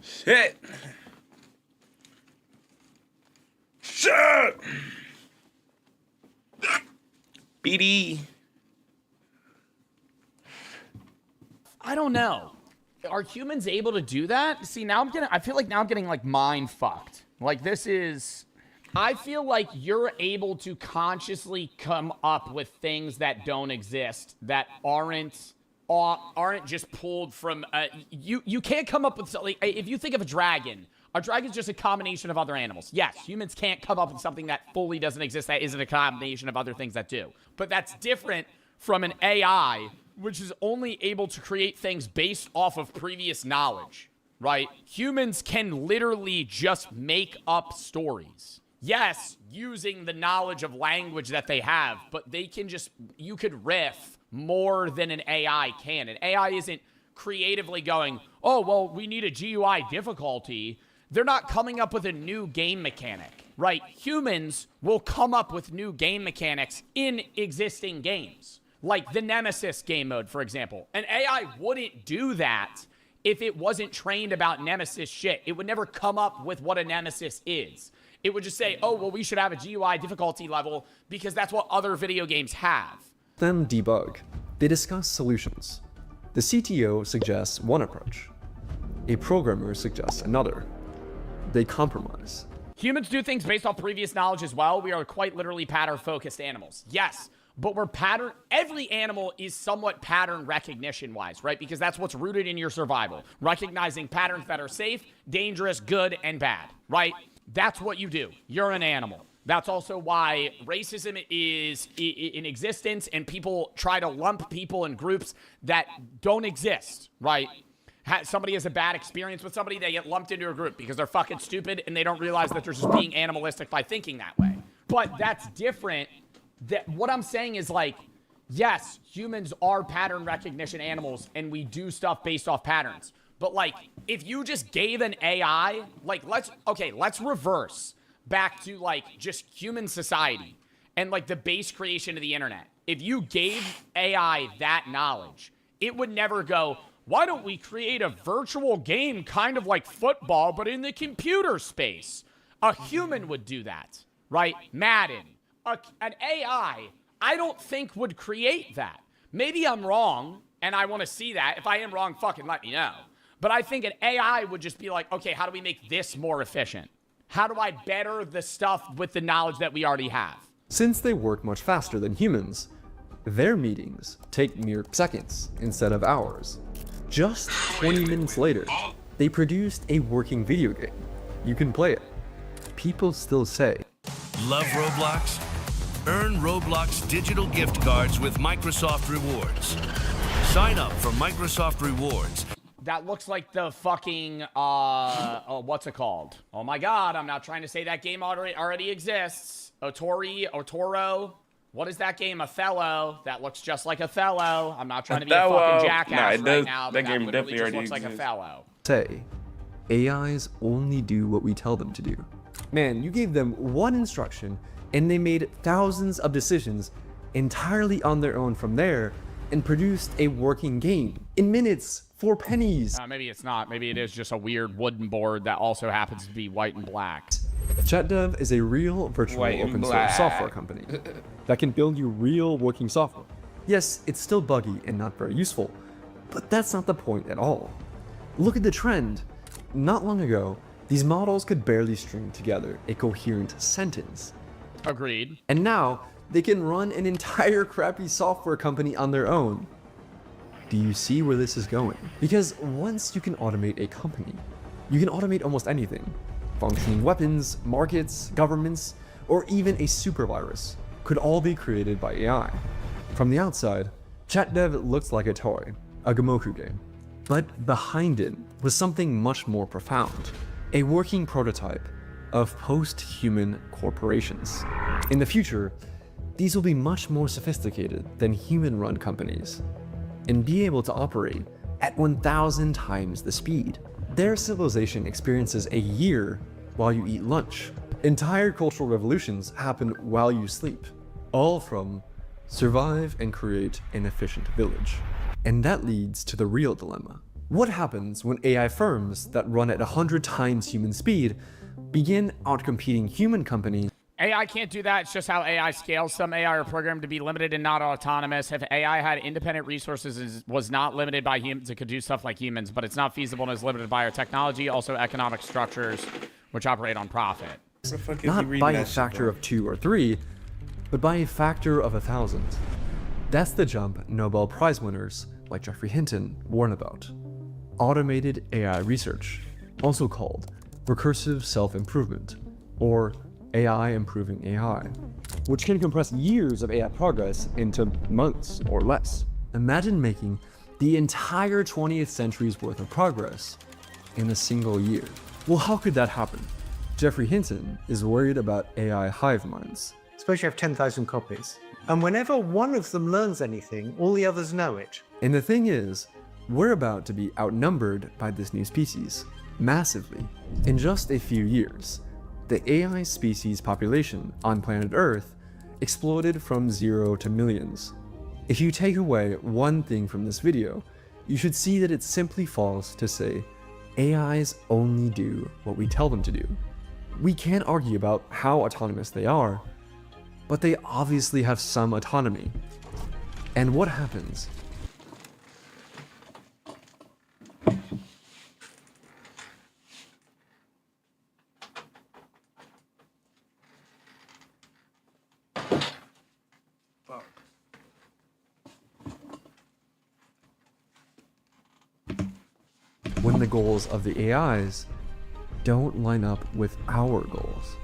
Shit. Shit. BD. I don't know. Are humans able to do that? See, now I feel like now I'm getting, like, mind fucked. Like, this is, I feel like you're able to consciously come up with things that don't exist, that aren't just pulled from, you can't come up with something. If you think of a dragon's just a combination of other animals. Yes, humans can't come up with something that fully doesn't exist that isn't a combination of other things that do. But that's different from an AI, which is only able to create things based off of previous knowledge, right? Humans can literally just make up stories. Yes, using the knowledge of language that they have, but they can just, you could riff more than an AI can. An AI isn't creatively going, oh, well, we need a GUI difficulty. They're not coming up with a new game mechanic, right? Humans will come up with new game mechanics in existing games. Like the Nemesis game mode, for example. An AI wouldn't do that if it wasn't trained about Nemesis shit. It would never come up with what a Nemesis is. It would just say, oh, well, we should have a GUI difficulty level because that's what other video games have. Then debug. They discuss solutions. The CTO suggests one approach. A programmer suggests another. They compromise. Humans do things based off previous knowledge as well. We are quite literally pattern-focused animals. Yes, but we're pattern. Every animal is somewhat pattern recognition-wise, right? Because that's what's rooted in your survival. Recognizing patterns that are safe, dangerous, good, and bad, right? That's what you do. You're an animal. That's also why racism is in existence and people try to lump people in groups that don't exist, right? Somebody has a bad experience with somebody, they get lumped into a group because they're fucking stupid and they don't realize that they're just being animalistic by thinking that way. But that's different. What I'm saying is like, yes, humans are pattern recognition animals and we do stuff based off patterns. But like, if you just gave an AI, like let's reverse back to like just human society and like the base creation of the internet. If you gave AI that knowledge, it would never go, why don't we create a virtual game kind of like football, but in the computer space? A human would do that, right? Madden. An AI, I don't think would create that. Maybe I'm wrong, and I want to see that. If I am wrong, fucking let me know. But I think an AI would just be like, okay, how do we make this more efficient? How do I better the stuff with the knowledge that we already have? Since they work much faster than humans, their meetings take mere seconds instead of hours. Just 20 minutes later, they produced a working video game. You can play it. People still say, love Roblox? Earn Roblox digital gift cards with Microsoft Rewards. Sign up for Microsoft Rewards. That looks like the fucking, what's it called? Oh my god, I'm not trying to say that game already exists. Otoro. What is that game? Othello. That looks just like Othello. I'm not trying to be a fucking jackass right now, but that game definitely just looks like Othello. Say, AIs only do what we tell them to do. Man, you gave them one instruction and they made thousands of decisions entirely on their own from there and produced a working game in minutes for pennies. Maybe it's not. Maybe it is just a weird wooden board that also happens to be white and black. ChatDev is a real virtual open source software company that can build you real working software. Yes, it's still buggy and not very useful, but that's not the point at all. Look at the trend. Not long ago, these models could barely string together a coherent sentence. Agreed. And now, they can run an entire crappy software company on their own. Do you see where this is going? Because once you can automate a company, you can automate almost anything. Functioning weapons, markets, governments, or even a super virus could all be created by AI. From the outside, ChatDev looks like a toy, a Gamoku game. But behind it was something much more profound, a working prototype of post-human corporations. In the future, these will be much more sophisticated than human-run companies and be able to operate at 1,000 times the speed. Their civilization experiences a year while you eat lunch. Entire cultural revolutions happen while you sleep, all from survive and create an efficient village. And that leads to the real dilemma. What happens when AI firms that run at 100 times human speed begin outcompeting human companies? AI can't do that. It's just how AI scales. Some AI are programmed to be limited and not autonomous. If AI had independent resources and was not limited by humans, it could do stuff like humans, but it's not feasible and is limited by our technology, also economic structures, which operate on profit. Not by a factor of 2 or 3, but by a factor of 1,000. That's the jump Nobel Prize winners like Geoffrey Hinton warn about. Automated AI research, also called recursive self-improvement, or AI improving AI, which can compress years of AI progress into months or less. Imagine making the entire 20th century's worth of progress in a single year. Well, how could that happen? Geoffrey Hinton is worried about AI hive minds. Suppose you have 10,000 copies, and whenever one of them learns anything, all the others know it. And the thing is, we're about to be outnumbered by this new species, massively. In just a few years, the AI species population on planet Earth exploded from 0 to millions. If you take away one thing from this video, you should see that it's simply false to say AIs only do what we tell them to do. We can argue about how autonomous they are, but they obviously have some autonomy. And what happens? When the goals of the AIs don't line up with our goals.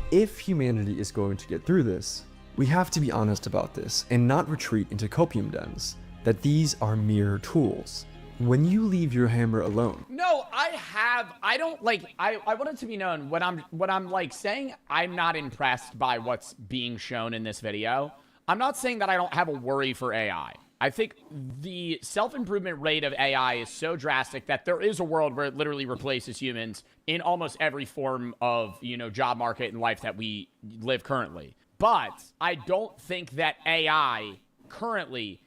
If humanity is going to get through this, we have to be honest about this and not retreat into copium dens, that these are mere tools. When you leave your hammer alone. No, I don't like, I want it to be known when I'm like saying I'm not impressed by what's being shown in this video. I'm not saying that I don't have a worry for AI. I think the self-improvement rate of AI is so drastic that there is a world where it literally replaces humans in almost every form of, you know, job market and life that we live currently. But I don't think that AI currently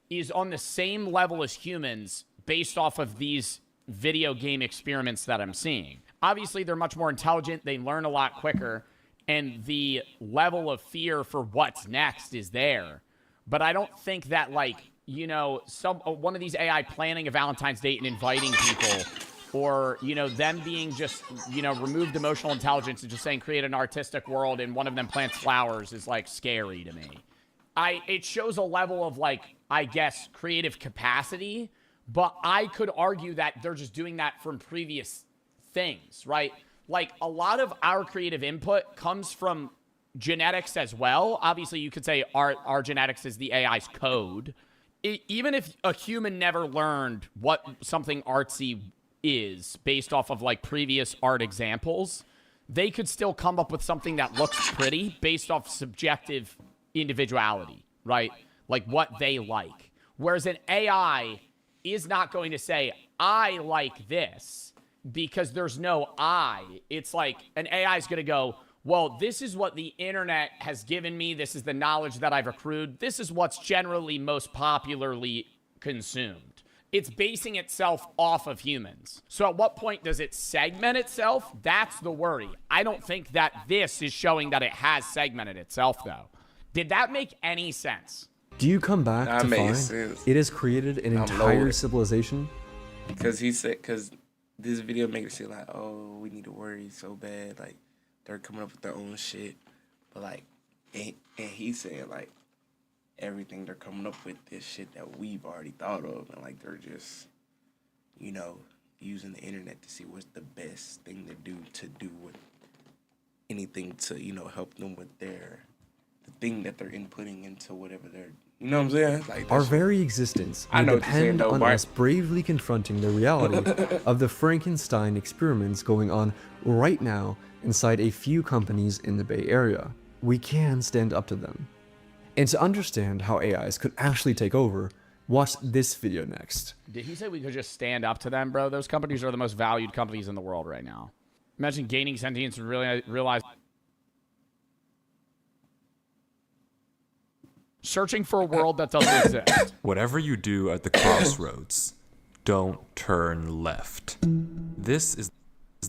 is on the same level as humans based off of these video game experiments that I'm seeing. Obviously, they're much more intelligent. They learn a lot quicker. And the level of fear for what's next is there. But I don't think that, like, you know, one of these AI planning a Valentine's date and inviting people, or, you know, them being just, you know, removed emotional intelligence and just saying create an artistic world and one of them plants flowers is, like, scary to me. It shows a level of, like, I guess, creative capacity, but I could argue that they're just doing that from previous things, right? Like, a lot of our creative input comes from genetics as well. Obviously, you could say our genetics is the AI's code. Even if a human never learned what something artsy is based off of like previous art examples, they could still come up with something that looks pretty based off subjective individuality, right? Like what they like. Whereas an AI is not going to say, I like this, because there's no I. It's like an AI is going to go, well, this is what the internet has given me. This is the knowledge that I've accrued. This is what's generally most popularly consumed. It's basing itself off of humans. So at what point does it segment itself? That's the worry. I don't think that this is showing that it has segmented itself, though. Did that make any sense? Do you come back That to makes find sense. it has created an entire civilization? Because he said, because this video makes it seem like, oh, we need to worry so bad. Like, they're coming up with their own shit. But, like, and he's saying, like, everything they're coming up with is shit that we've already thought of. And, like, they're just, you know, using the internet to see what's the best thing to do with anything to, you know, help them with the thing that they're inputting into whatever they're, you know what I'm saying? Like, Our very existence may depend on us bravely confronting the reality of the Frankenstein experiments going on right now inside a few companies in the Bay Area. We can stand up to them. And to understand how AIs could actually take over, watch this video next. Did he say we could just stand up to them, bro? Those companies are the most valued companies in the world right now. Imagine gaining sentience and really realize. Searching for a world that doesn't exist. Whatever you do at the crossroads, don't turn left. This is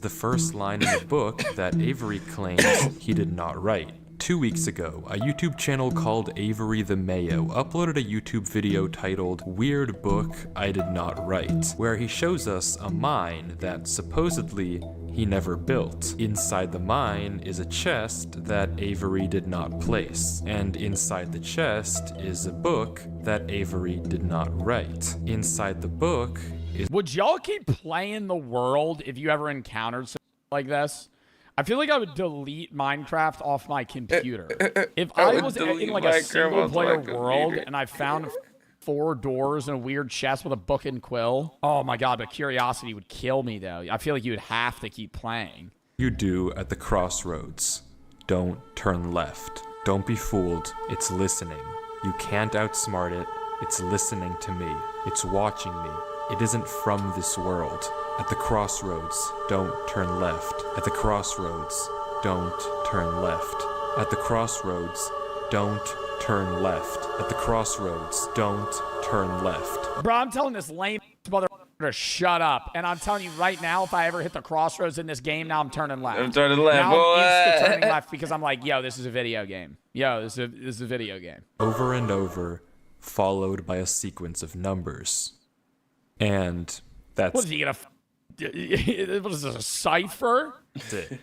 the first line in the book that Avery claims he did not write. 2 weeks ago, a YouTube channel called Avery the Mayo uploaded a YouTube video titled Weird Book I Did Not Write, where he shows us a mine that supposedly he never built. Inside the mine is a chest that Avery did not place, and inside the chest is a book that Avery did not write. Inside the book is— Would y'all keep playing the world if you ever encountered something like this? I feel like I would delete Minecraft off my computer. If I was in like a single player world and I found 4 doors and a weird chest with a book and quill, oh my god, but curiosity would kill me though. I feel like you would have to keep playing. You do at the crossroads. Don't turn left. Don't be fooled. It's listening. You can't outsmart it. It's listening to me. It's watching me. It isn't from this world. At the crossroads, don't turn left. At the crossroads, don't turn left. At the crossroads, don't turn left. At the crossroads, don't turn left. Bro, I'm telling this lame mother to shut up. And I'm telling you right now, if I ever hit the crossroads in this game, now I'm turning left. I'm turning left, now boy. I'm insta turning left because I'm like, yo, this is a video game. Yo, this is a video game. Over and over, followed by a sequence of numbers. And that's... What is he gonna... What is this, a cipher? it.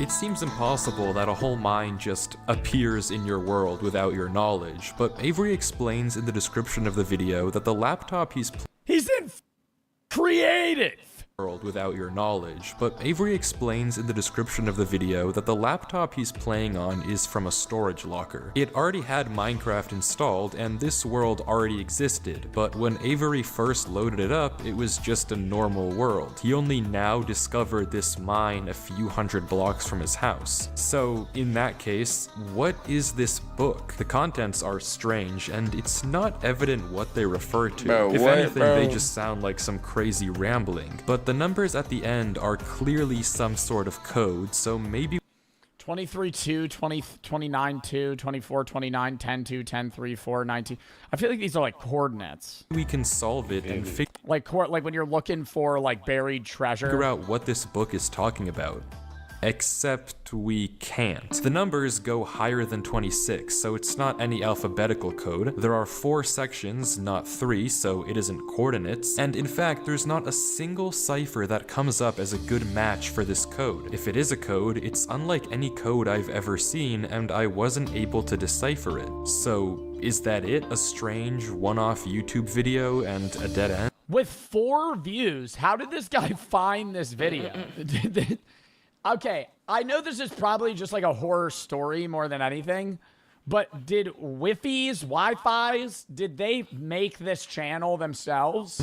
It seems impossible that a whole mind just appears in your world without your knowledge, but Avery explains in the description of the video that the laptop he's in creative world without your knowledge, but Avery explains in the description of the video that the laptop he's playing on is from a storage locker. It already had Minecraft installed and this world already existed, but when Avery first loaded it up, it was just a normal world. He only now discovered this mine a few hundred blocks from his house. So in that case, what is this book? The contents are strange and it's not evident what they refer to. Bro, if what, anything, bro? they just sound like some crazy rambling. But the numbers at the end are clearly some sort of code, so maybe 23-2, 29-2, 24-29, 10-2, 10-3, 4, 19. I feel like these are like coordinates. we can solve it and Like when you're looking for like buried treasure. figure out what this book is talking about. Except we can't. The numbers go higher than 26, so it's not any alphabetical code. There are 4 sections, not 3, so it isn't coordinates. And in fact, there's not a single cipher that comes up as a good match for this code. If it is a code, it's unlike any code I've ever seen, and I wasn't able to decipher it. So is that it? A strange one-off YouTube video and a dead end? With 4 views, how did this guy find this video? Okay, I know this is probably just like a horror story more than anything, but did Wi-Fi's, did they make this channel themselves?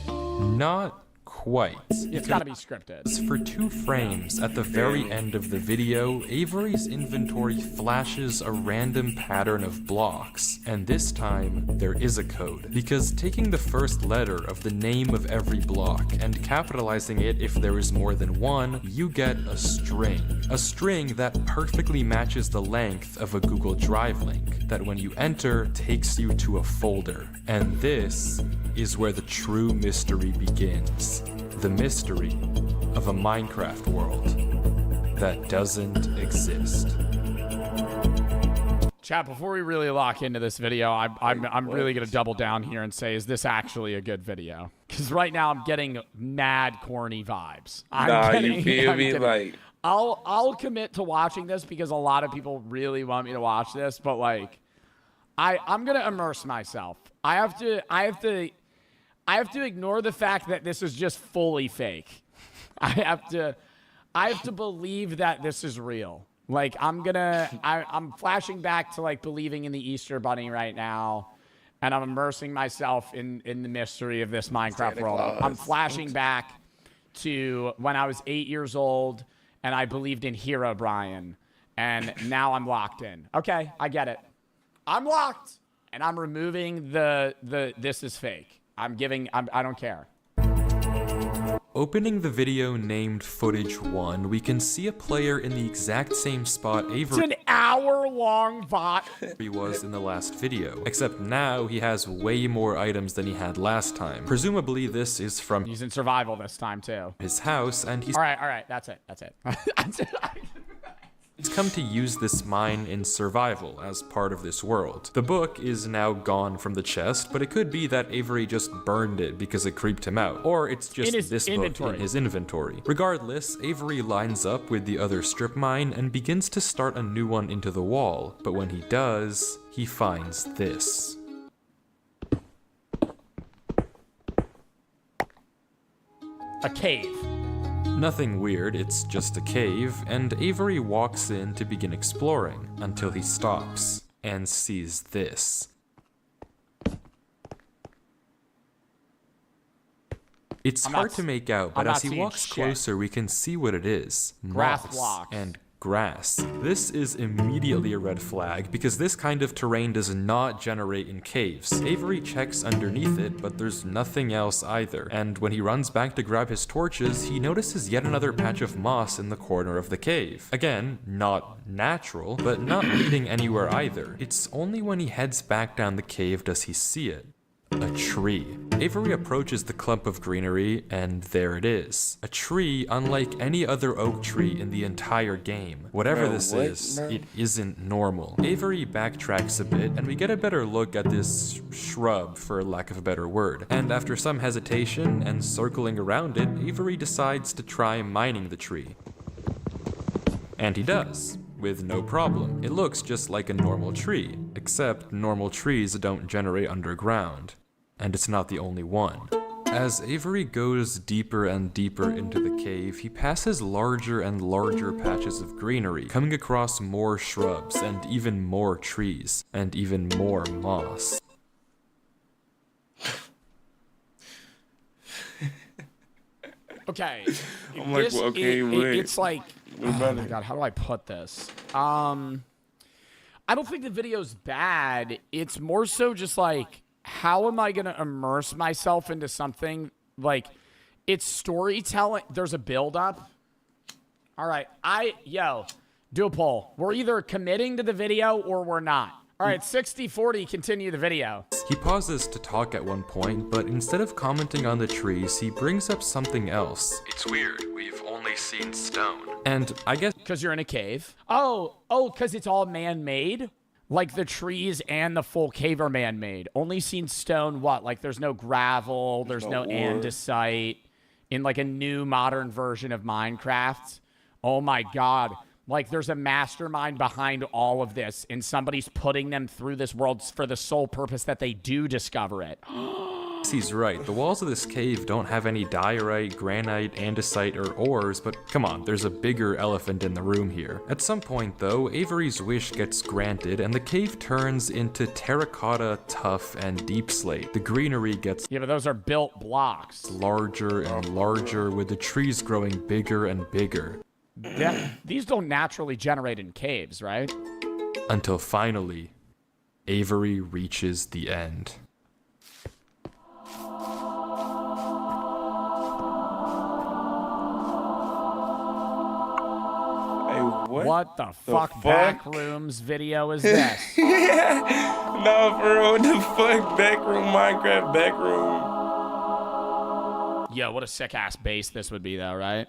Not quite. It's gotta be scripted. For 2 frames at the very end of the video, Avery's inventory flashes a random pattern of blocks, and this time there is a code. Because taking the first letter of the name of every block and capitalizing it if there is more than one, you get a string. A string that perfectly matches the length of a Google Drive link, that when you enter, takes you to a folder. And this is where the true mystery begins. The mystery of a Minecraft world that doesn't exist. Chat, before we really lock into this video, I'm really gonna double down here and say, is this actually a good video? Because right now I'm getting mad corny vibes. You feel me? Like, I'll commit to watching this because a lot of people really want me to watch this, but like, I'm gonna immerse myself. I have to ignore the fact that this is just fully fake. I have to believe that this is real. Like I'm flashing back to like believing in the Easter Bunny right now, and I'm immersing myself in the mystery of this Minecraft world. I'm flashing back to when I was 8 years old and I believed in Hero Brian, and now I'm locked in. Okay, I get it. I'm locked, and I'm removing the this is fake. I don't care. Opening the video named Footage 1, we can see a player in the exact same spot Avery It's an hour-long bot. was in the last video, except now he has way more items than he had last time. Presumably this is from He's in survival this time too. his house, and he's All right, that's it. He's come to use this mine in survival as part of this world. The book is now gone from the chest, but it could be that Avery just burned it because it creeped him out, or it's just this book in his inventory. Regardless, Avery lines up with the other strip mine and begins to start a new one into the wall, but when he does, he finds this. A cave. Nothing weird, it's just a cave, and Avery walks in to begin exploring, until he stops and sees this. It's hard to make out, but as he walks closer, we can see what it is. Grass Moss blocks. and grass. This is immediately a red flag because this kind of terrain does not generate in caves. Avery checks underneath it, but there's nothing else either. And when he runs back to grab his torches, he notices yet another patch of moss in the corner of the cave. Again, not natural, but not leading anywhere either. It's only when he heads back down the cave does he see it. A tree. Avery approaches the clump of greenery, and there it is. A tree unlike any other oak tree in the entire game. Whatever this is, it isn't normal. Avery backtracks a bit, and we get a better look at this shrub, for lack of a better word. And after some hesitation and circling around it, Avery decides to try mining the tree. And he does. With no problem. It looks just like a normal tree, except normal trees don't generate underground. And it's not the only one. As Avery goes deeper and deeper into the cave, he passes larger and larger patches of greenery, coming across more shrubs, and even more trees, and even more moss. Okay. I'm like, well, okay, wait. It's like, oh my god, how do I put this? I don't think the video's bad. It's more so just like, how am I going to immerse myself into something? Like, it's storytelling. There's a build-up. All right, do a poll. We're either committing to the video or we're not. All right, 60-40, continue the video. He pauses to talk at one point, but instead of commenting on the trees, he brings up something else. It's weird, we've only seen stone. And I guess... Because you're in a cave. Oh, because it's all man-made? Like the trees and the full cave are man-made. Only seen stone, what? Like there's no gravel, there's no andesite in like a new modern version of Minecraft. Oh my god. Like there's a mastermind behind all of this and somebody's putting them through this world for the sole purpose that they do discover it. He's right. The walls of this cave don't have any diorite, granite, andesite, or ores, but come on, there's a bigger elephant in the room here. At some point, though, Avery's wish gets granted, and the cave turns into terracotta, tuff, and deep slate. The greenery gets... Yeah, but those are built blocks. Larger and larger, with the trees growing bigger and bigger. Yeah, these don't naturally generate in caves, right? Until finally, Avery reaches the end. What the fuck Backrooms video is this? No, for real, what the fuck? Backroom, Minecraft, backroom. Yo, what a sick-ass base this would be, though, right?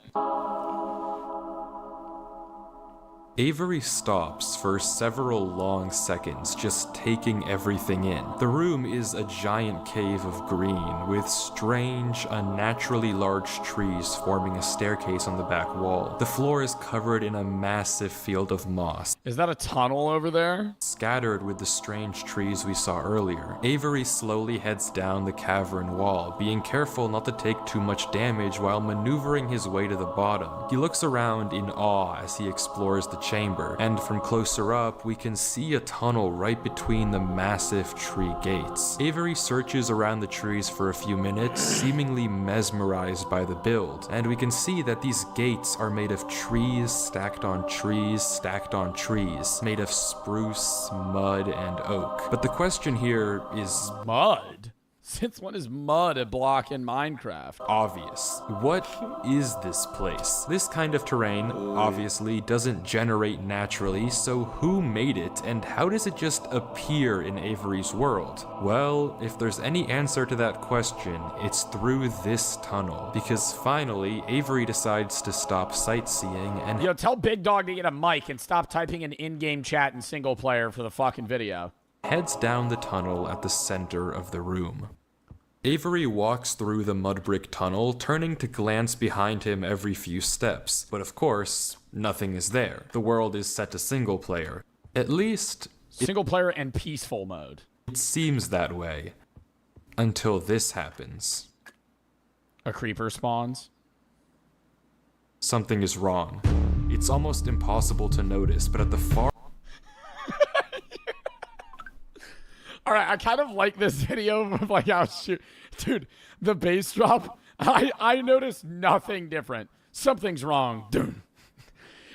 Avery stops for several long seconds, just taking everything in. The room is a giant cave of green, with strange, unnaturally large trees forming a staircase on the back wall. The floor is covered in a massive field of moss. Is that a tunnel over there? Scattered with the strange trees we saw earlier. Avery slowly heads down the cavern wall, being careful not to take too much damage while maneuvering his way to the bottom. He looks around in awe as he explores the chamber, and from closer up, we can see a tunnel right between the massive tree gates. Avery searches around the trees for a few minutes, seemingly mesmerized by the build, and we can see that these gates are made of trees stacked on trees stacked on trees, made of spruce, mud, and oak. But the question here is... Mud? Since when is mud a block in Minecraft? Obvious. What is this place? This kind of terrain obviously doesn't generate naturally, so who made it and how does it just appear in Avery's world? Well, if there's any answer to that question, it's through this tunnel, because finally Avery decides to stop sightseeing and... Yo, tell Big Dog to get a mic and stop typing in in-game chat in single player for the fucking video. Heads down the tunnel at the center of the room. Avery walks through the mud brick tunnel, turning to glance behind him every few steps. But of course, nothing is there. The world is set to single player. At least... Single player and peaceful mode. It seems that way. Until this happens. A creeper spawns. Something is wrong. It's almost impossible to notice, but at the far... All right, I kind of like this video of like how dude, the bass drop. I noticed nothing different. Something's wrong, dude.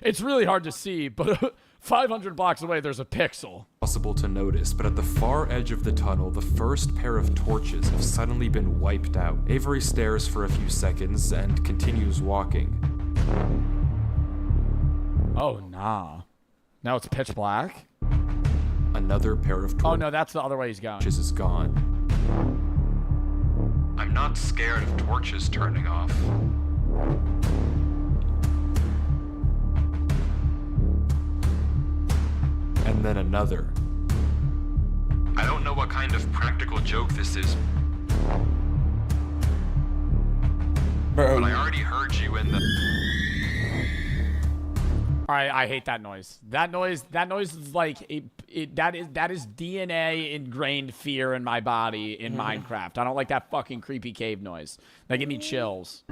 It's really hard to see, but 500 blocks away, there's a pixel. Possible to notice, but at the far edge of the tunnel, the first pair of torches have suddenly been wiped out. Avery stares for a few seconds and continues walking. Oh, nah. Now it's pitch black? Another pair of torches. Oh, no, that's the other way he's going. Is gone. I'm not scared of torches turning off. And then another. I don't know what kind of practical joke this is. Bro. But I already heard you in the... Alright, I hate that noise. That noise is like, that is DNA ingrained fear in my body in Minecraft. I don't like that fucking creepy cave noise. That give me chills.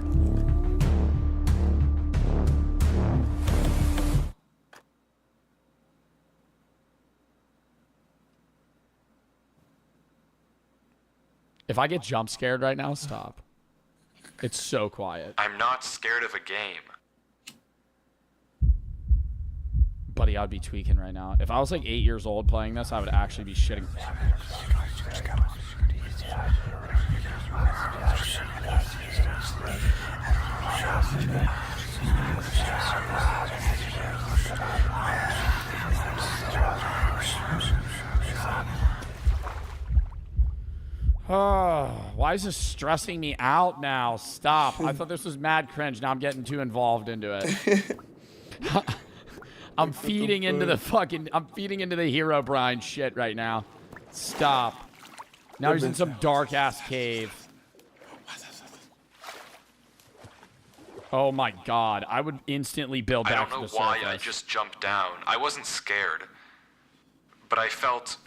If I get jump scared right now, stop. It's so quiet. I'm not scared of a game. Buddy, I'd be tweaking right now. If I was like 8 years old playing this, I would actually be shitting. Why is this stressing me out now? Stop. I thought this was mad cringe. Now I'm getting too involved into it. I'm feeding into the Herobrine shit right now. Stop. Now he's in some dark ass cave. Oh my god. I would instantly build back to the surface. I don't know why I just jumped down. I wasn't scared. But I felt...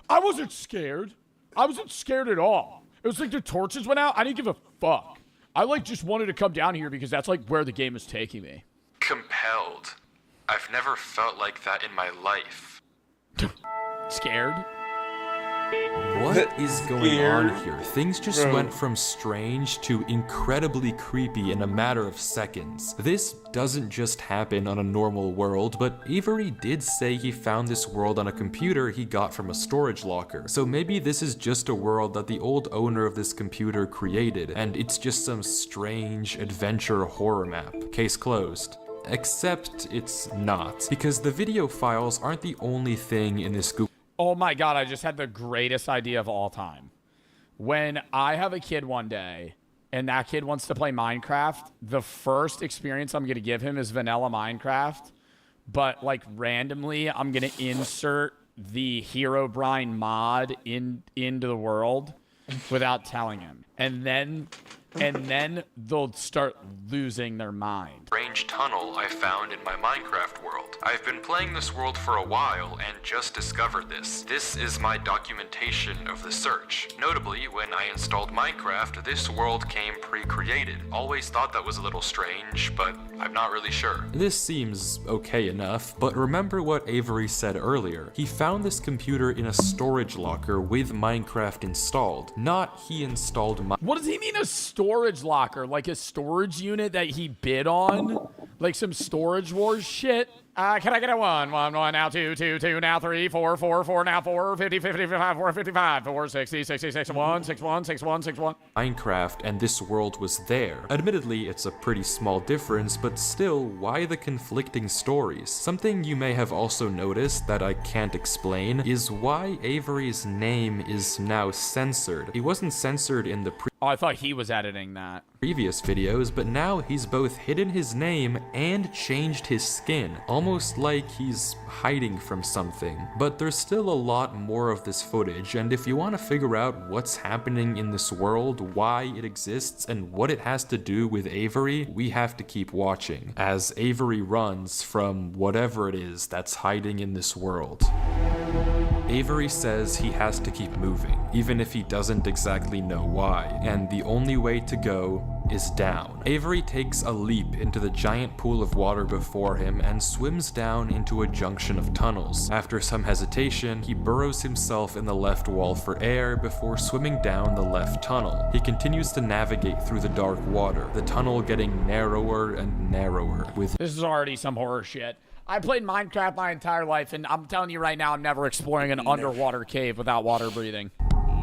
I wasn't scared. I wasn't scared at all. It was like the torches went out. I didn't give a fuck. I like just wanted to come down here because that's like where the game is taking me. Compelled. I've never felt like that in my life. Scared? What is going on here? Things just went from strange to incredibly creepy in a matter of seconds. This doesn't just happen on a normal world, but Avery did say he found this world on a computer he got from a storage locker. So maybe this is just a world that the old owner of this computer created, and it's just some strange adventure horror map. Case closed. Except it's not, because the video files aren't the only thing in this Google. Oh my god, I just had the greatest idea of all time. When I have a kid one day, and that kid wants to play Minecraft, the first experience I'm going to give him is vanilla Minecraft, but like randomly, I'm going to insert the Herobrine mod into the world without telling him. And then they'll start losing their mind. Strange tunnel I found in my Minecraft world. I've been playing this world for a while and just discovered this. This is my documentation of the search. Notably, when I installed Minecraft, this world came pre-created. Always thought that was a little strange, but I'm not really sure. This seems okay enough, but remember what Avery said earlier. He found this computer in a storage locker with Minecraft installed. Not he installed What does he mean a storage locker? Like a storage unit that he bid on? Like some Storage Wars shit? Can I get a 1, 1, 1, now 2, 2, 2, now 3, 4, 4, 4, now 4, 50, 50, 55, 4, 55, 4, 60, 60, 61, 61, 61, 61. Minecraft and this world was there. Admittedly, it's a pretty small difference, but still, why the conflicting stories? Something you may have also noticed that I can't explain is why Avery's name is now censored. He wasn't censored in the Oh, I thought he was editing that. Previous videos, but now he's both hidden his name and changed his skin, almost like he's hiding from something. But there's still a lot more of this footage, and if you want to figure out what's happening in this world, why it exists, and what it has to do with Avery, we have to keep watching, as Avery runs from whatever it is that's hiding in this world. Avery says he has to keep moving, even if he doesn't exactly know why, and the only way to go is down. Avery takes a leap into the giant pool of water before him and swims down into a junction of tunnels. After some hesitation, he burrows himself in the left wall for air before swimming down the left tunnel. He continues to navigate through the dark water, the tunnel getting narrower and narrower. This is already some horror shit. I played Minecraft my entire life, and I'm telling you right now, I'm never exploring an underwater cave without water breathing.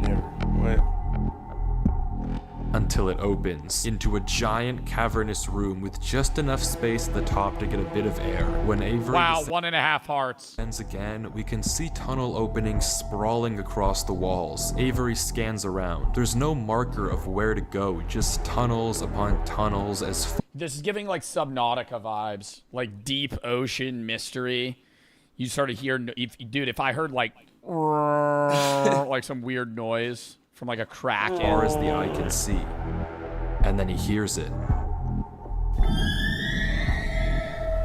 Never. What? Until it opens into a giant cavernous room with just enough space at the top to get a bit of air. When Avery Wow, 1.5 hearts. descends again, we can see tunnel openings sprawling across the walls. Avery scans around. There's no marker of where to go, just tunnels upon tunnels as This is giving like Subnautica vibes, like deep ocean mystery. You sort of hear, dude, if I heard like, like some weird noise from like a kraken. As far as the eye can see. And then he hears it.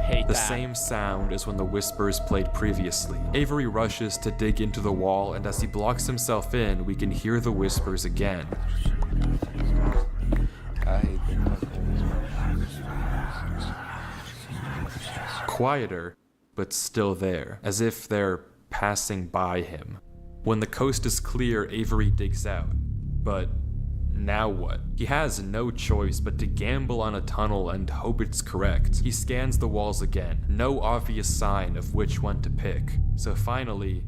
Hate the that. same sound as when the whispers played previously. Avery rushes to dig into the wall, and as he blocks himself in, we can hear the whispers again. I hate that. Quieter, but still there, as if they're passing by him. When the coast is clear, Avery digs out. But now what? He has no choice but to gamble on a tunnel and hope it's correct. He scans the walls again, no obvious sign of which one to pick. So finally,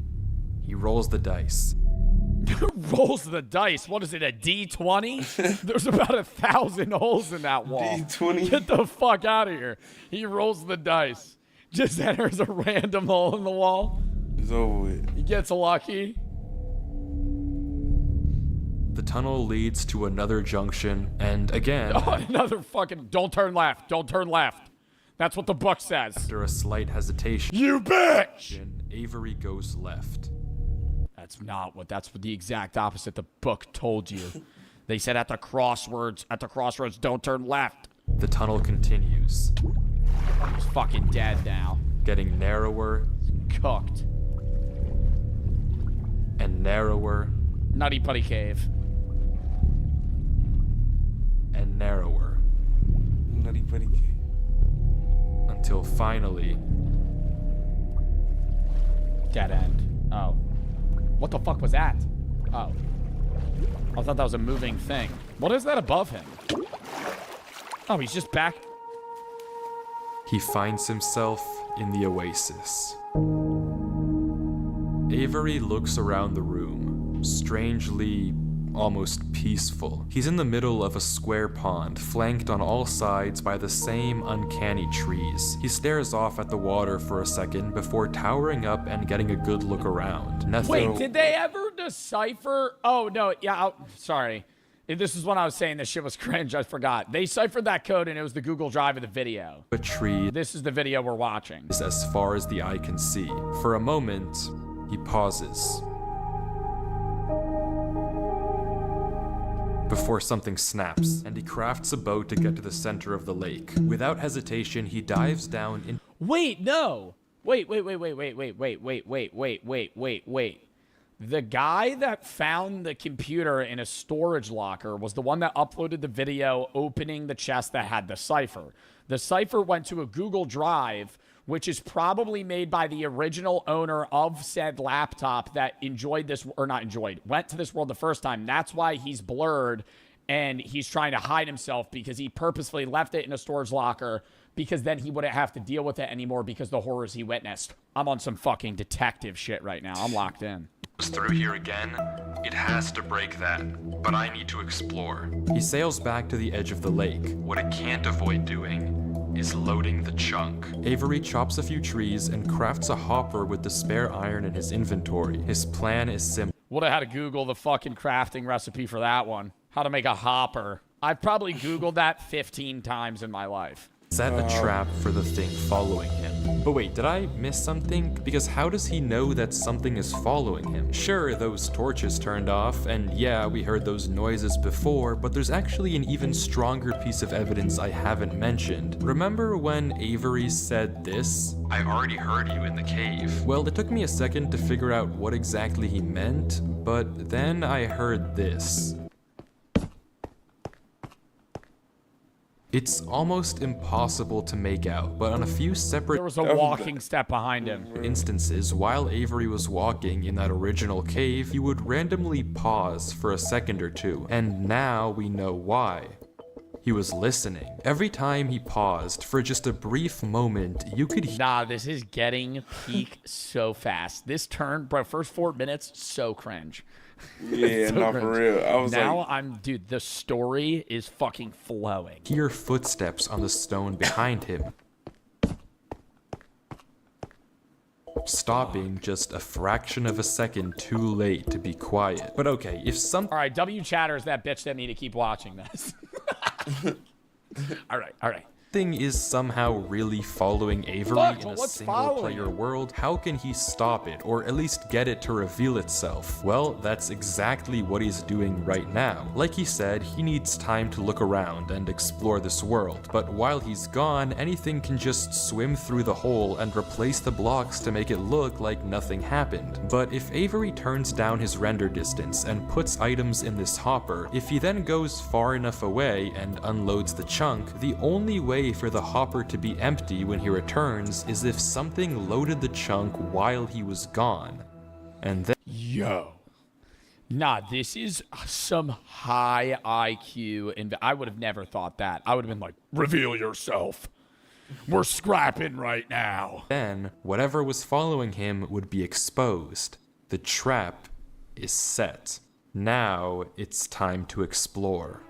he rolls the dice. Rolls the dice? What is it, a D20? There's about 1,000 holes in that wall. D20? Get the fuck out of here. He rolls the dice. Just enters a random hole in the wall. It's over with. He gets lucky. The tunnel leads to another junction, and again... Oh, another fucking... Don't turn left. Don't turn left. That's what the book says. After a slight hesitation... You bitch! Avery goes left. That's not what... That's the exact opposite the book told you. They said at the crossroads, don't turn left. The tunnel continues. He's fucking dead now. Getting narrower. Cooked. And narrower. Nutty Putty Cave. And narrower. Nutty Putty Cave. Until finally... Dead end. Oh. What the fuck was that? Oh. I thought that was a moving thing. What is that above him? Oh, he's just back. He finds himself in the oasis. Avery looks around the room, strangely, almost peaceful. He's in the middle of a square pond, flanked on all sides by the same uncanny trees. He stares off at the water for a second before towering up and getting a good look around. Nothing. Wait, did they ever decipher? Oh, no, yeah, sorry. This is when I was saying this shit was cringe. I forgot. They ciphered that code, and it was the Google Drive of the video. A tree. This is the video we're watching. Is as far as the eye can see. For a moment, he pauses. Before something snaps, and he crafts a boat to get to the center of the lake. Without hesitation, he dives down in... Wait, no! Wait. The guy that found the computer in a storage locker was the one that uploaded the video opening the chest that had the cipher. The cipher went to a Google Drive, which is probably made by the original owner of said laptop that went to this world the first time. That's why he's blurred and he's trying to hide himself because he purposefully left it in a storage locker because then he wouldn't have to deal with it anymore because the horrors he witnessed. I'm on some fucking detective shit right now. I'm locked in. Through here again, it has to break that, but I need to explore. He sails back to the edge of the lake. What it can't avoid doing is loading the chunk. Avery chops a few trees and crafts a hopper with the spare iron in his inventory. His plan is simple. Would have had to Google the fucking crafting recipe for that one. How to make a hopper. I've probably Googled that 15 times in my life. Set a trap for the thing following him. But wait, did I miss something? Because how does he know that something is following him? Sure, those torches turned off, and yeah, we heard those noises before, but there's actually an even stronger piece of evidence I haven't mentioned. Remember when Avery said this? I already heard you in the cave. Well, it took me a second to figure out what exactly he meant, but then I heard this. It's almost impossible to make out, but on a few separate There was a walking step behind him. instances, while Avery was walking in that original cave, he would randomly pause for a second or two, and now we know why. He was listening. Every time he paused for just a brief moment, you could Nah, this is getting peak so fast. This turn, bro, first 4 minutes, so cringe. Yeah, So no, cringe. for real. I was now like, dude, the story is fucking flowing. hear footsteps on the stone behind him, stopping just a fraction of a second too late to be quiet. But okay, if some All right, W Chatter is that bitch that need to keep watching this. All right. thing is somehow really following Avery Fuck, in a what's single following player him? world, how can he stop it, or at least get it to reveal itself? Well, that's exactly what he's doing right now. Like he said, he needs time to look around and explore this world, but while he's gone, anything can just swim through the hole and replace the blocks to make it look like nothing happened. But if Avery turns down his render distance and puts items in this hopper, if he then goes far enough away and unloads the chunk, the only way for the hopper to be empty when he returns is if something loaded the chunk while he was gone. And then Yo. Nah, this is some high IQ, and I would have never thought that. I would have been like, reveal yourself. We're scrapping right now. then whatever was following him would be exposed. The trap is set. Now it's time to explore.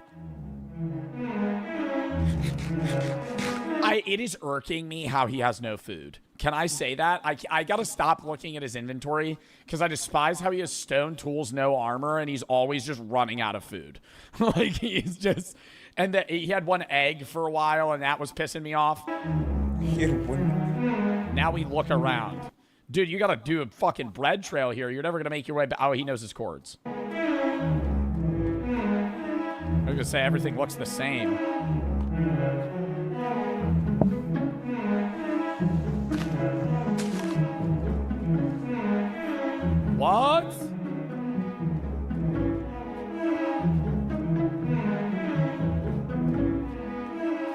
It is irking me how he has no food. Can I say that? I gotta stop looking at his inventory because I despise how he has stone tools, no armor, and he's always just running out of food. Like he's just, and he had one egg for a while, and that was pissing me off. Now we look around, dude. You gotta do a fucking bread trail here. You're never gonna make your way back. Oh, he knows his chords. I was gonna say everything looks the same. What?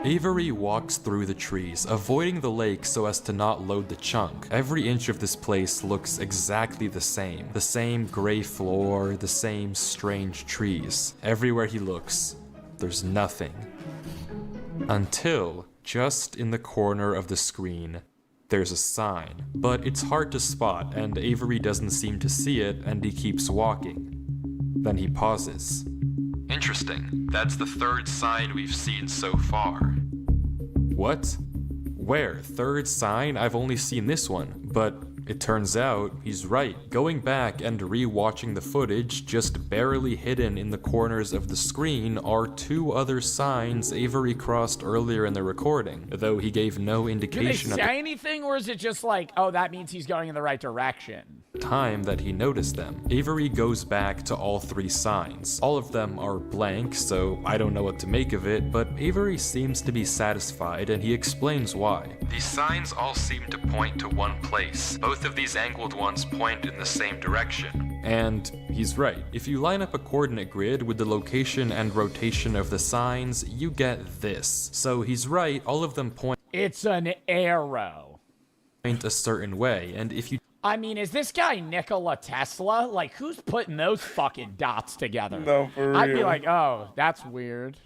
Avery walks through the trees, avoiding the lake so as to not load the chunk. Every inch of this place looks exactly the same. The same gray floor, the same strange trees. Everywhere he looks, there's nothing. Until, just in the corner of the screen, there's a sign. But it's hard to spot, and Avery doesn't seem to see it, and he keeps walking. Then he pauses. Interesting. That's the third sign we've seen so far. What? Where? Third sign? I've only seen this one. But it turns out he's right. Going back and re-watching the footage, just barely hidden in the corners of the screen are two other signs Avery crossed earlier in the recording, though he gave no indication Do they say anything, or is it just like, oh, that means he's going in the right direction? time that he noticed them. Avery goes back to all three signs. All of them are blank, so I don't know what to make of it, but Avery seems to be satisfied and he explains why. These signs all seem to point to one place. Both of these angled ones point in the same direction. And he's right. If you line up a coordinate grid with the location and rotation of the signs, you get this. So he's right, all of them point It's an arrow. a certain way, and if you I mean, is this guy Nikola Tesla? Like, who's putting those fucking dots together? No, for real. I'd be like, oh, that's weird.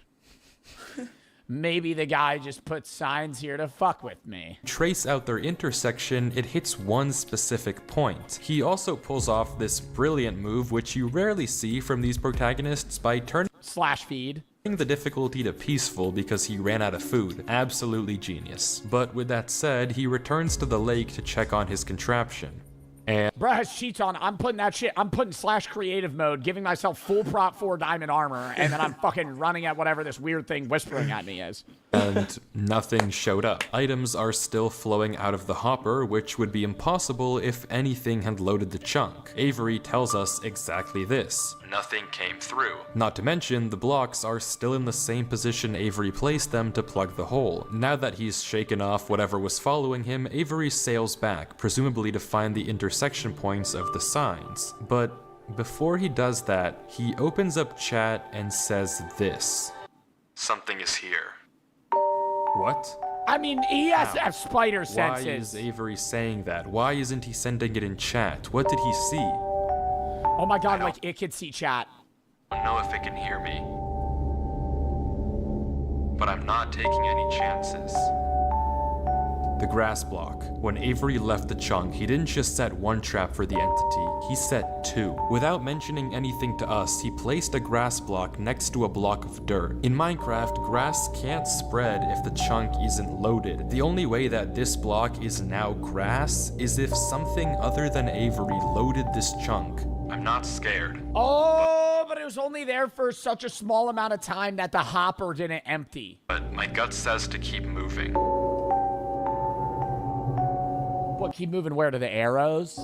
Maybe the guy just put signs here to fuck with me. trace out their intersection, it hits one specific point. He also pulls off this brilliant move which you rarely see from these protagonists by turning slash feed the difficulty to peaceful because he ran out of food. Absolutely genius. But with that said, he returns to the lake to check on his contraption. And Bruh has cheats on. I'm putting that shit. I'm putting slash creative mode, giving myself full prop 4 diamond armor, and then I'm fucking running at whatever this weird thing whispering at me is. and nothing showed up. Items are still flowing out of the hopper, which would be impossible if anything had loaded the chunk. Avery tells us exactly this. Nothing came through. Not to mention, the blocks are still in the same position Avery placed them to plug the hole. Now that he's shaken off whatever was following him, Avery sails back, presumably to find the intersection points of the signs. But before he does that, he opens up chat and says this. Something is here. What? I mean, he has to have spider senses. Why is Avery saying that? Why isn't he sending it in chat? What did he see? Oh my god, like it could see chat. I don't know if it can hear me. But I'm not taking any chances. The grass block. When Avery left the chunk, he didn't just set one trap for the entity, he set two. Without mentioning anything to us, he placed a grass block next to a block of dirt. In Minecraft, grass can't spread if the chunk isn't loaded. The only way that this block is now grass is if something other than Avery loaded this chunk. I'm not scared. Oh, but it was only there for such a small amount of time that the hopper didn't empty. But my gut says to keep moving. What, keep moving where, to the arrows?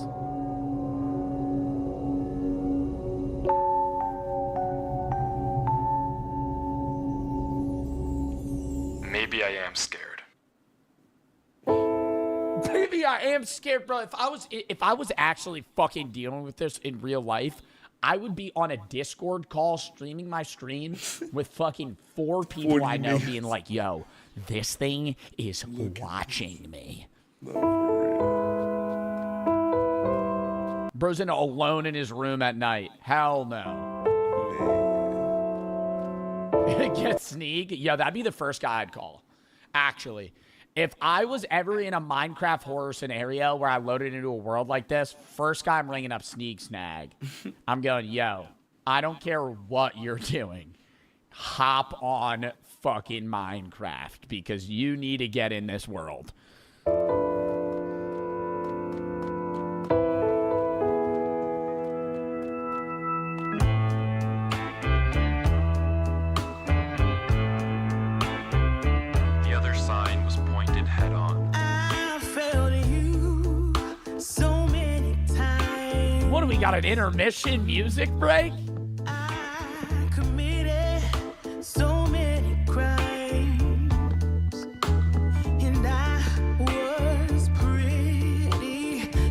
Maybe I am scared. Maybe I am scared, bro. If I was actually fucking dealing with this in real life, I would be on a Discord call streaming my stream with fucking 4 people I know being like, yo, this thing is watching me. Bro's in alone in his room at night. Hell no. Get Sneak? Yeah, that'd be the first guy I'd call. Actually, if I was ever in a Minecraft horror scenario where I loaded into a world like this, first guy I'm ringing up Sneak Snag. I'm going, yo, I don't care what you're doing. Hop on fucking Minecraft because you need to get in this world. What do we got, an intermission music break? I committed so many crimes, and I was pretty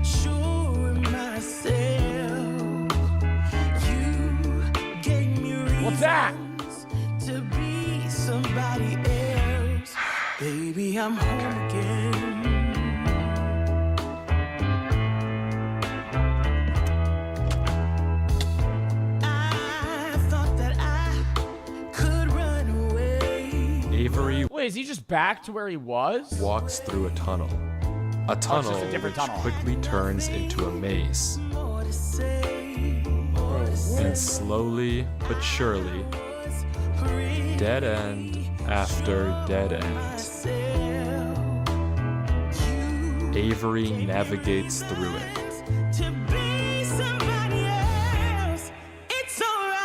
sure of myself. You gave me reasons What's that? To be somebody else. Baby, I'm home again. Avery Wait, is he just back to where he was? Walks through a tunnel. A tunnel which quickly turns into a maze. And slowly but surely, dead end after dead end, Avery navigates through it. To be somebody else, it's alright.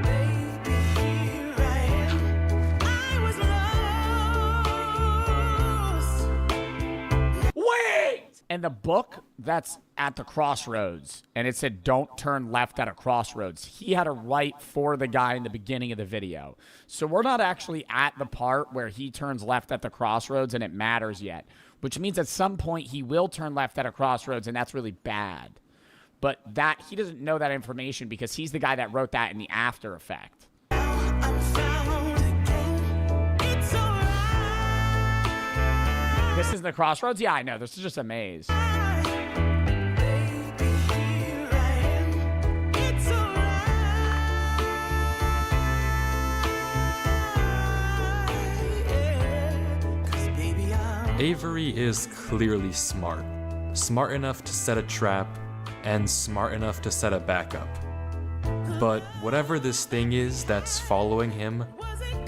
Baby, here I am. I was lost. Wait! And the book that's at the crossroads, and it said, don't turn left at a crossroads. He had a right for the guy in the beginning of the video. So we're not actually at the part where he turns left at the crossroads and it matters yet, which means at some point he will turn left at a crossroads, and that's really bad. But that he doesn't know that information because he's the guy that wrote that in the After Effect. This is the crossroads? Yeah, I know. This is just a maze. Avery is clearly smart. Smart enough to set a trap, and smart enough to set a backup. But whatever this thing is that's following him,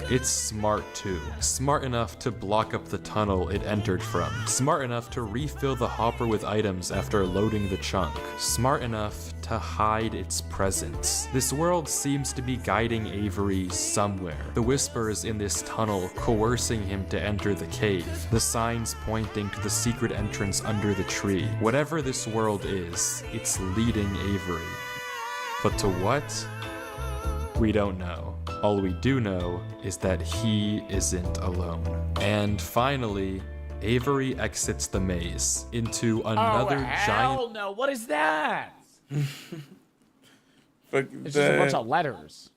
it's smart too. Smart enough to block up the tunnel it entered from. Smart enough to refill the hopper with items after loading the chunk. Smart enough to hide its presence. This world seems to be guiding Avery somewhere. The whispers in this tunnel coercing him to enter the cave. The signs pointing to the secret entrance under the tree. Whatever this world is, it's leading Avery. But to what? We don't know. All we do know is that he isn't alone. And finally, Avery exits the maze into another hell giant... no, what is that? Fuck It's just a bunch of letters.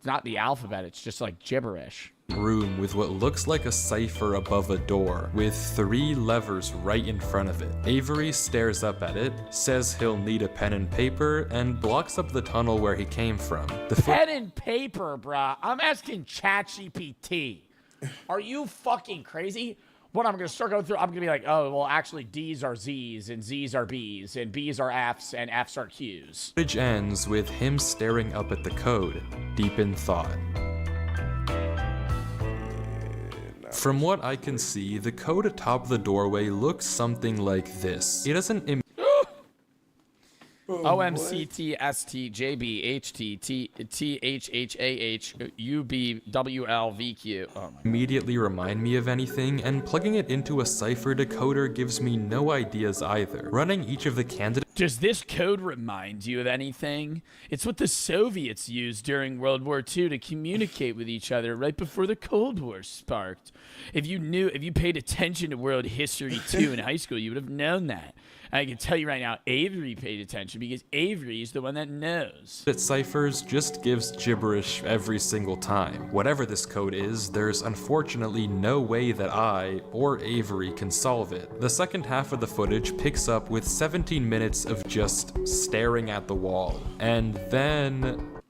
It's not the alphabet. It's just like gibberish. Room with what looks like a cipher above a door, with 3 levers right in front of it. Avery stares up at it, says he'll need a pen and paper, and blocks up the tunnel where he came from. Pen and paper, bruh. I'm asking ChatGPT. Are you fucking crazy? What I'm going to start going through, I'm going to be like, oh, well, actually, D's are Z's, and Z's are B's, and B's are F's, and F's are Q's. The footage ends with him staring up at the code, deep in thought. From what I can see, the code atop the doorway looks something like this. It doesn't OMCTSTJBHTTHHAHUBWLVQ. immediately remind me of anything, and plugging it into a cipher decoder gives me no ideas either. Running each of the candidates. Does this code remind you of anything? It's what the Soviets used during World War II to communicate with each other right before the Cold War sparked. If you paid attention to World History 2 in high school, you would have known that. I can tell you right now, Avery paid attention because Avery is the one that knows. Ciphers just gives gibberish every single time. Whatever this code is, there's unfortunately no way that I or Avery can solve it. The second half of the footage picks up with 17 minutes of just staring at the wall. And then...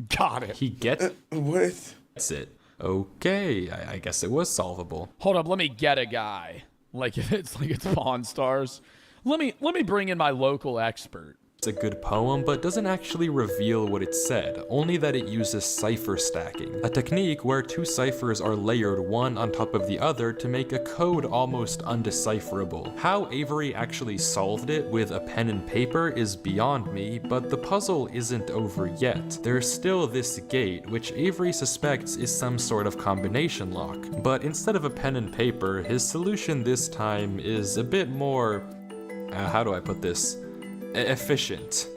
Got it. He gets what? it. Okay, I guess it was solvable. Hold up, let me get a guy. Like it's Pawn Stars. Let me bring in my local expert. It's a good poem, but doesn't actually reveal what it said, only that it uses cipher stacking, a technique where 2 ciphers are layered one on top of the other to make a code almost undecipherable. How Avery actually solved it with a pen and paper is beyond me, but the puzzle isn't over yet. There's still this gate, which Avery suspects is some sort of combination lock, but instead of a pen and paper, his solution this time is a bit more... how do I put this? Efficient.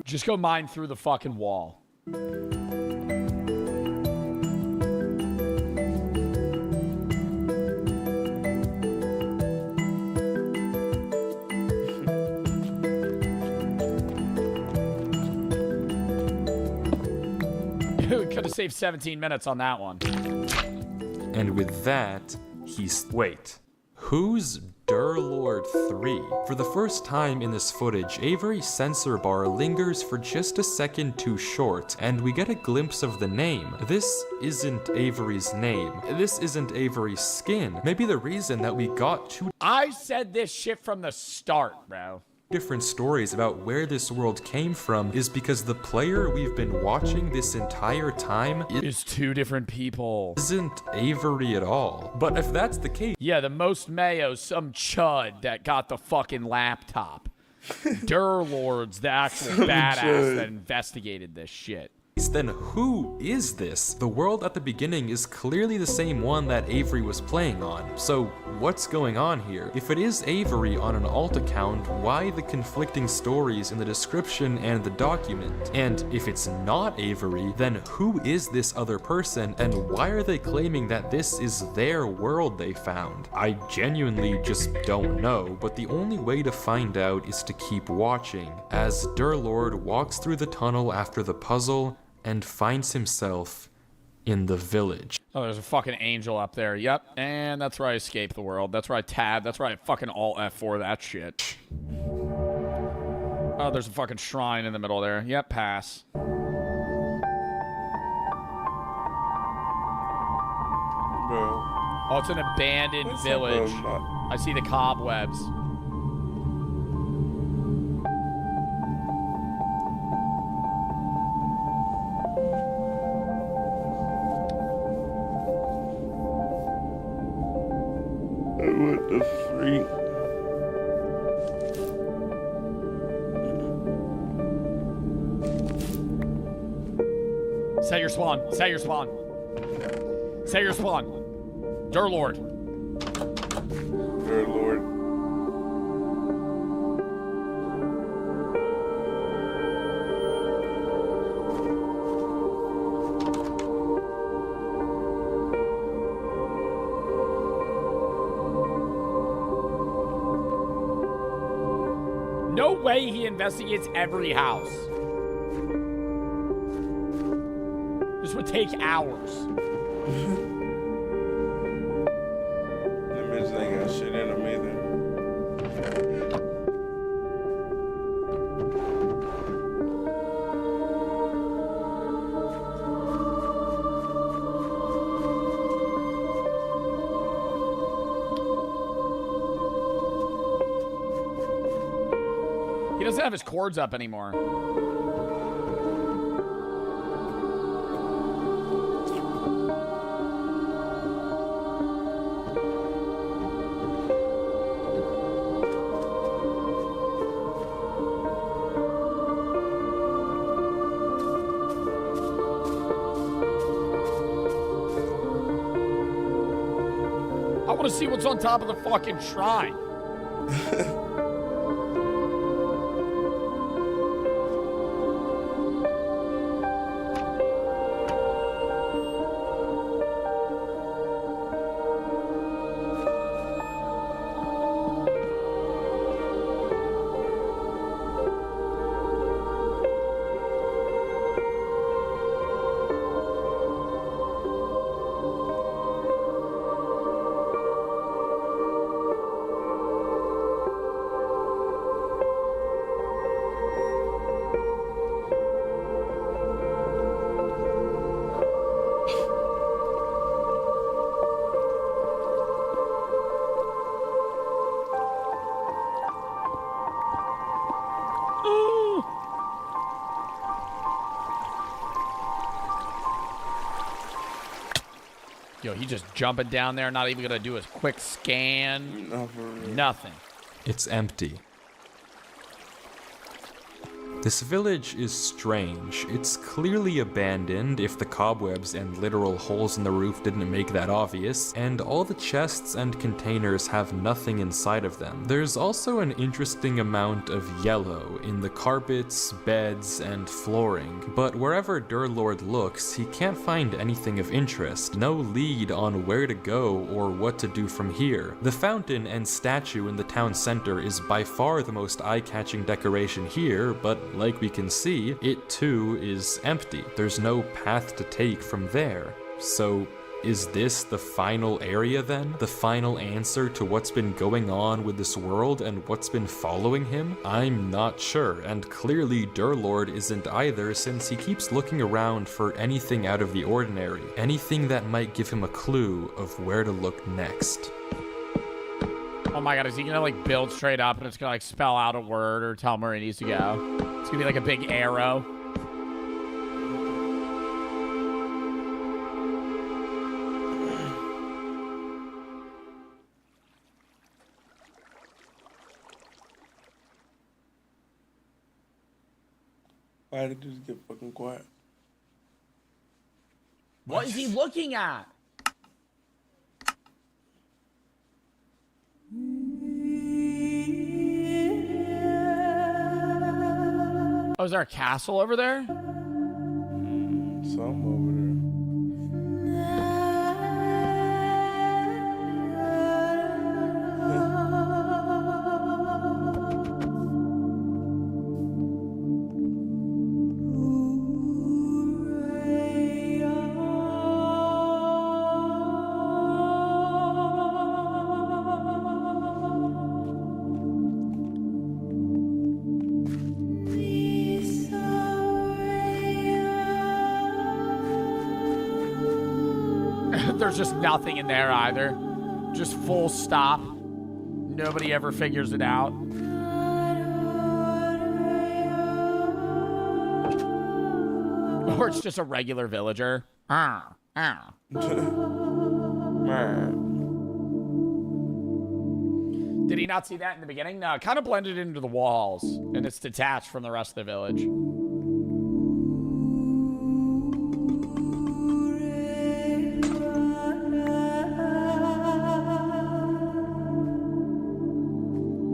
Just go mine through the fucking wall. We could have saved 17 minutes on that one. And with that, wait. Who's Durlord 3? For the first time in this footage, Avery's sensor bar lingers for just a second too short, and we get a glimpse of the name. This isn't Avery's name. This isn't Avery's skin. Maybe the reason that we got 2 I said this shit from the start, bro. Different stories about where this world came from is because the player we've been watching this entire time is 2 different people. Isn't Avery at all. But if that's the case... Yeah, the most mayo, some chud that got the fucking laptop. Durlord's the actual badass that investigated this shit. Then who is this? The world at the beginning is clearly the same one that Avery was playing on. So what's going on here? If it is Avery on an alt account, why the conflicting stories in the description and the document? And if it's not Avery, then who is this other person and why are they claiming that this is their world they found? I genuinely just don't know, but the only way to find out is to keep watching as Durlord walks through the tunnel after the puzzle and finds himself in the village. Oh, there's a fucking angel up there. Yep, and that's where I escape the world. That's where I tab. That's where I fucking alt F4 that shit. Oh, there's a fucking shrine in the middle there. Yep, pass. Bro. Oh, it's an abandoned village. I see the cobwebs. What the freak? Set your spawn. Set your spawn. Set your spawn. Durlord. Durlord. No way he investigates every house. would take hours. The bitches ain't got shit in them either. He doesn't have his cords up anymore. I want to see what's on top of the fucking shrine. Yo, he just jumping down there, not even gonna do his quick scan. No, for real. Nothing. It's empty. This village is strange. It's clearly abandoned, if the cobwebs and literal holes in the roof didn't make that obvious, and all the chests and containers have nothing inside of them. There's also an interesting amount of yellow in the carpets, beds, and flooring, but wherever Durlord looks, he can't find anything of interest, no lead on where to go or what to do from here. The fountain and statue in the town center is by far the most eye-catching decoration here, but like we can see, it too is empty. There's no path to take from there. So, is this the final area then? The final answer to what's been going on with this world and what's been following him? I'm not sure, and clearly Durlord isn't either, since he keeps looking around for anything out of the ordinary, anything that might give him a clue of where to look next. Oh my god, is he gonna like build straight up and it's gonna like spell out a word or tell him where he needs to go? It's gonna be like a big arrow. Why did you just get fucking quiet? What is he looking at? Oh, is there a castle over there? Some over there. There's just nothing in there either. Just full stop. Nobody ever figures it out. Or it's just a regular villager. Did he not see that in the beginning? No, it kind of blended into the walls, and it's detached from the rest of the village.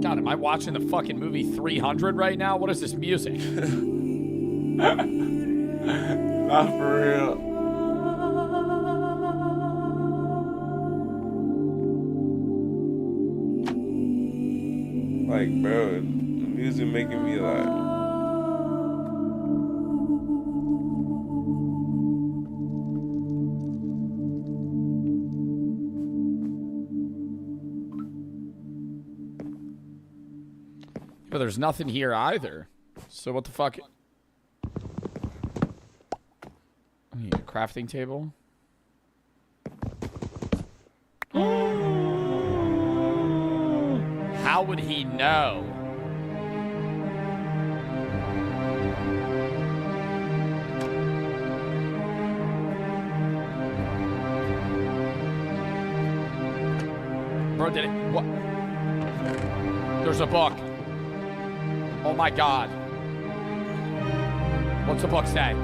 God, am I watching the fucking movie 300 right now? What is this music? Not for real. Like, bro, the music making me like... there's nothing here either. So what the fuck? I need a crafting table. How would he know? Bro, did it? What? There's a book. Oh my god. What's the book say?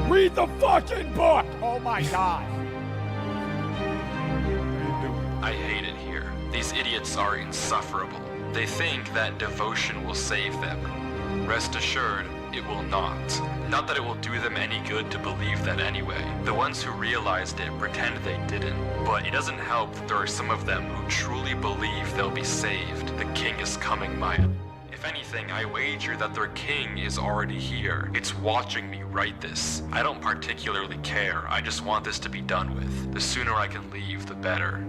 Read the fucking book! Oh my god. I hate it here. These idiots are insufferable. They think that devotion will save them. Rest assured, it will not. Not that it will do them any good to believe that anyway. The ones who realized it pretend they didn't. But it doesn't help that there are some of them who truly believe they'll be saved. The king is coming, Maya. If anything, I wager that their king is already here. It's watching me write this. I don't particularly care. I just want this to be done with. The sooner I can leave, the better.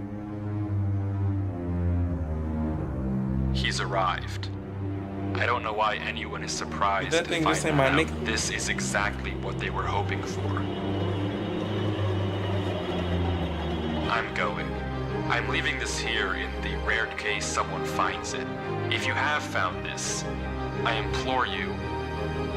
He's arrived. I don't know why anyone is surprised That to thing find just ain't my out nigga. this is exactly what they were hoping for. I'm going. I'm leaving this here in the rare case someone finds it. If you have found this, I implore you,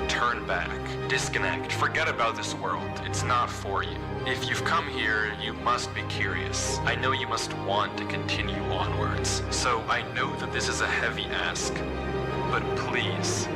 turn back, disconnect, forget about this world. It's not for you. If you've come here, you must be curious. I know you must want to continue onwards. So I know that this is a heavy ask, but please,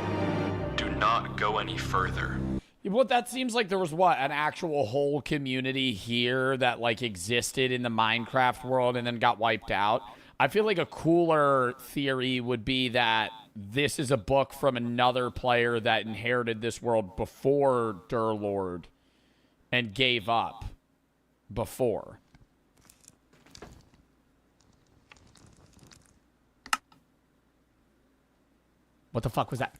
do not go any further. Well, that seems like there was, what, an actual whole community here that, like, existed in the Minecraft world and then got wiped out. I feel like a cooler theory would be that this is a book from another player that inherited this world before Durlord and gave up before. What the fuck was that?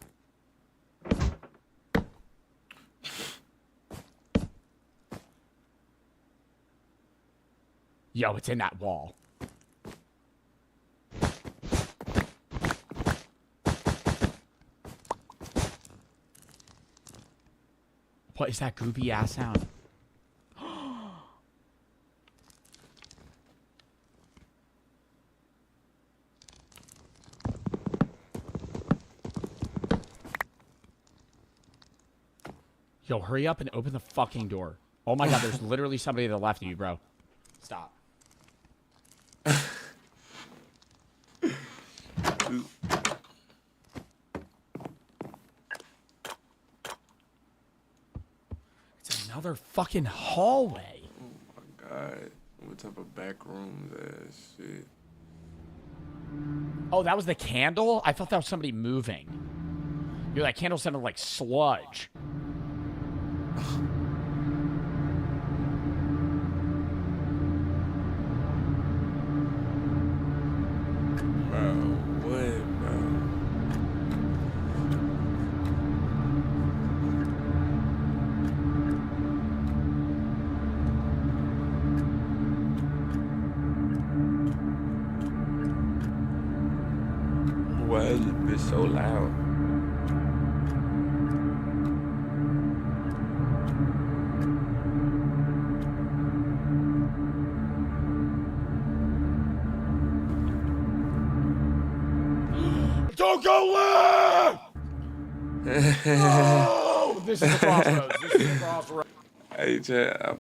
Yo, it's in that wall. What is that goopy ass sound? Yo, hurry up and open the fucking door. Oh my god, there's literally somebody to the left of you, bro. Stop. It's another fucking hallway. Oh my god. What type of back rooms ass shit? Oh, that was the candle? I thought that was somebody moving. Yo, that candle sounded like sludge. Bro, what, bro? Why is this bitch so loud? Don't go left! No! This is the crossroads. This is the crossroads. Hey, Chad,